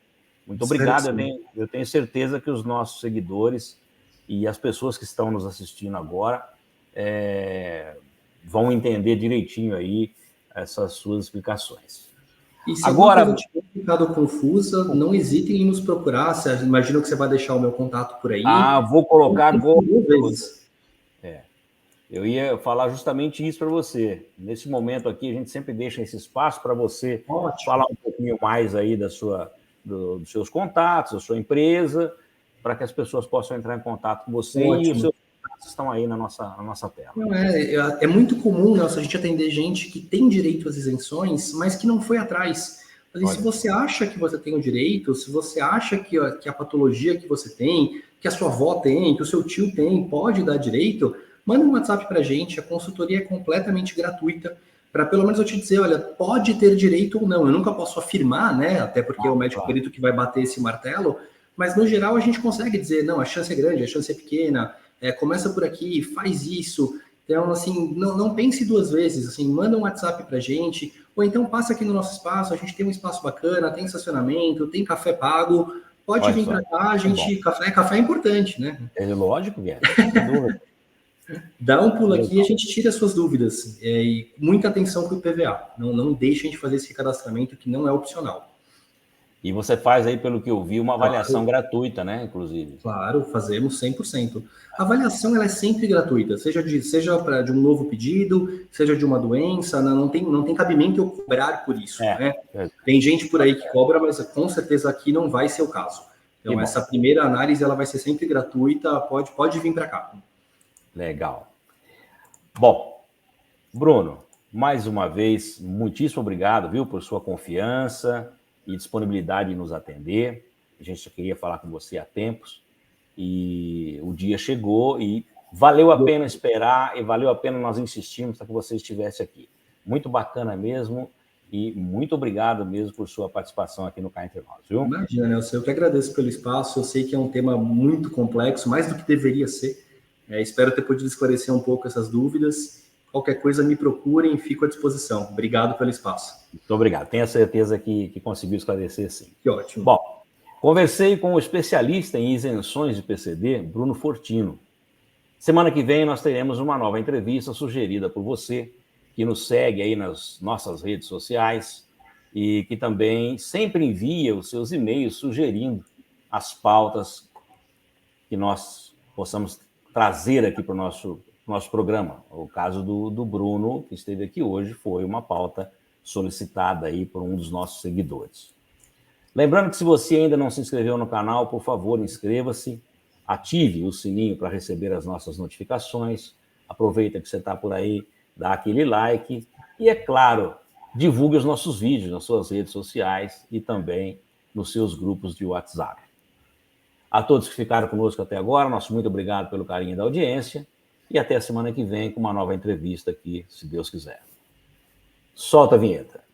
Muito obrigado, eu tenho certeza que os nossos seguidores e as pessoas que estão nos assistindo agora vão entender direitinho aí essas suas explicações. E se agora tiver ficado confusa, não hesitem em nos procurar. Imagino que você vai deixar o meu contato por aí. Vou colocar agora. Eu ia falar justamente isso para você. Nesse momento aqui, a gente sempre deixa esse espaço para você falar um pouquinho mais aí dos seus contatos, da sua empresa, para que as pessoas possam entrar em contato com você. E os seus contatos estão aí na nossa tela. É muito comum, Nelson, a gente atender gente que tem direito às isenções, mas que não foi atrás. Mas se você acha que você tem o direito, se você acha que a patologia que você tem, que a sua avó tem, que o seu tio tem, pode dar direito, manda um WhatsApp para a gente, a consultoria é completamente gratuita, para pelo menos eu te dizer, olha, pode ter direito ou não. Eu nunca posso afirmar, né? Até porque é o médico perito que vai bater esse martelo, mas no geral a gente consegue dizer, não, a chance é grande, a chance é pequena, começa por aqui, faz isso. Então, assim, não pense duas vezes, assim, manda um WhatsApp pra gente, ou então passa aqui no nosso espaço, a gente tem um espaço bacana, tem estacionamento, tem café pago, pode vir para cá, a gente, café é importante, né? É lógico que é. Dá um pulo aqui e a gente tira as suas dúvidas. E muita atenção com o IPVA. Não deixem de fazer esse cadastramento que não é opcional. E você faz aí, pelo que eu vi, uma avaliação gratuita, né, inclusive? Claro, fazemos 100%. A avaliação ela é sempre gratuita, seja de um novo pedido, seja de uma doença, não tem cabimento eu cobrar por isso, né? Tem gente por aí que cobra, mas com certeza aqui não vai ser o caso. Então, essa primeira análise ela vai ser sempre gratuita, pode vir para cá. Legal. Bom, Bruno, mais uma vez, muitíssimo obrigado, viu, por sua confiança e disponibilidade em nos atender. A gente já queria falar com você há tempos e o dia chegou e valeu a pena esperar e valeu a pena nós insistirmos para que você estivesse aqui. Muito bacana mesmo e muito obrigado mesmo por sua participação aqui no Cá Entre Nós, viu? Imagina, Nelson, eu que agradeço pelo espaço. Eu sei que é um tema muito complexo, mais do que deveria ser. Espero ter podido esclarecer um pouco essas dúvidas. Qualquer coisa, me procurem, fico à disposição. Obrigado pelo espaço. Muito obrigado. Tenho a certeza que conseguiu esclarecer, sim. Que ótimo. Bom, conversei com o especialista em isenções de PCD, Bruno Fortino. Semana que vem nós teremos uma nova entrevista sugerida por você, que nos segue aí nas nossas redes sociais e que também sempre envia os seus e-mails sugerindo as pautas que nós possamos trazer aqui para o nosso programa. O caso do Bruno, que esteve aqui hoje, foi uma pauta solicitada aí por um dos nossos seguidores. Lembrando que se você ainda não se inscreveu no canal, por favor, inscreva-se, ative o sininho para receber as nossas notificações, aproveita que você está por aí, dá aquele like e, é claro, divulgue os nossos vídeos nas suas redes sociais e também nos seus grupos de WhatsApp. A todos que ficaram conosco até agora, nosso muito obrigado pelo carinho da audiência e até a semana que vem com uma nova entrevista aqui, se Deus quiser. Solta a vinheta.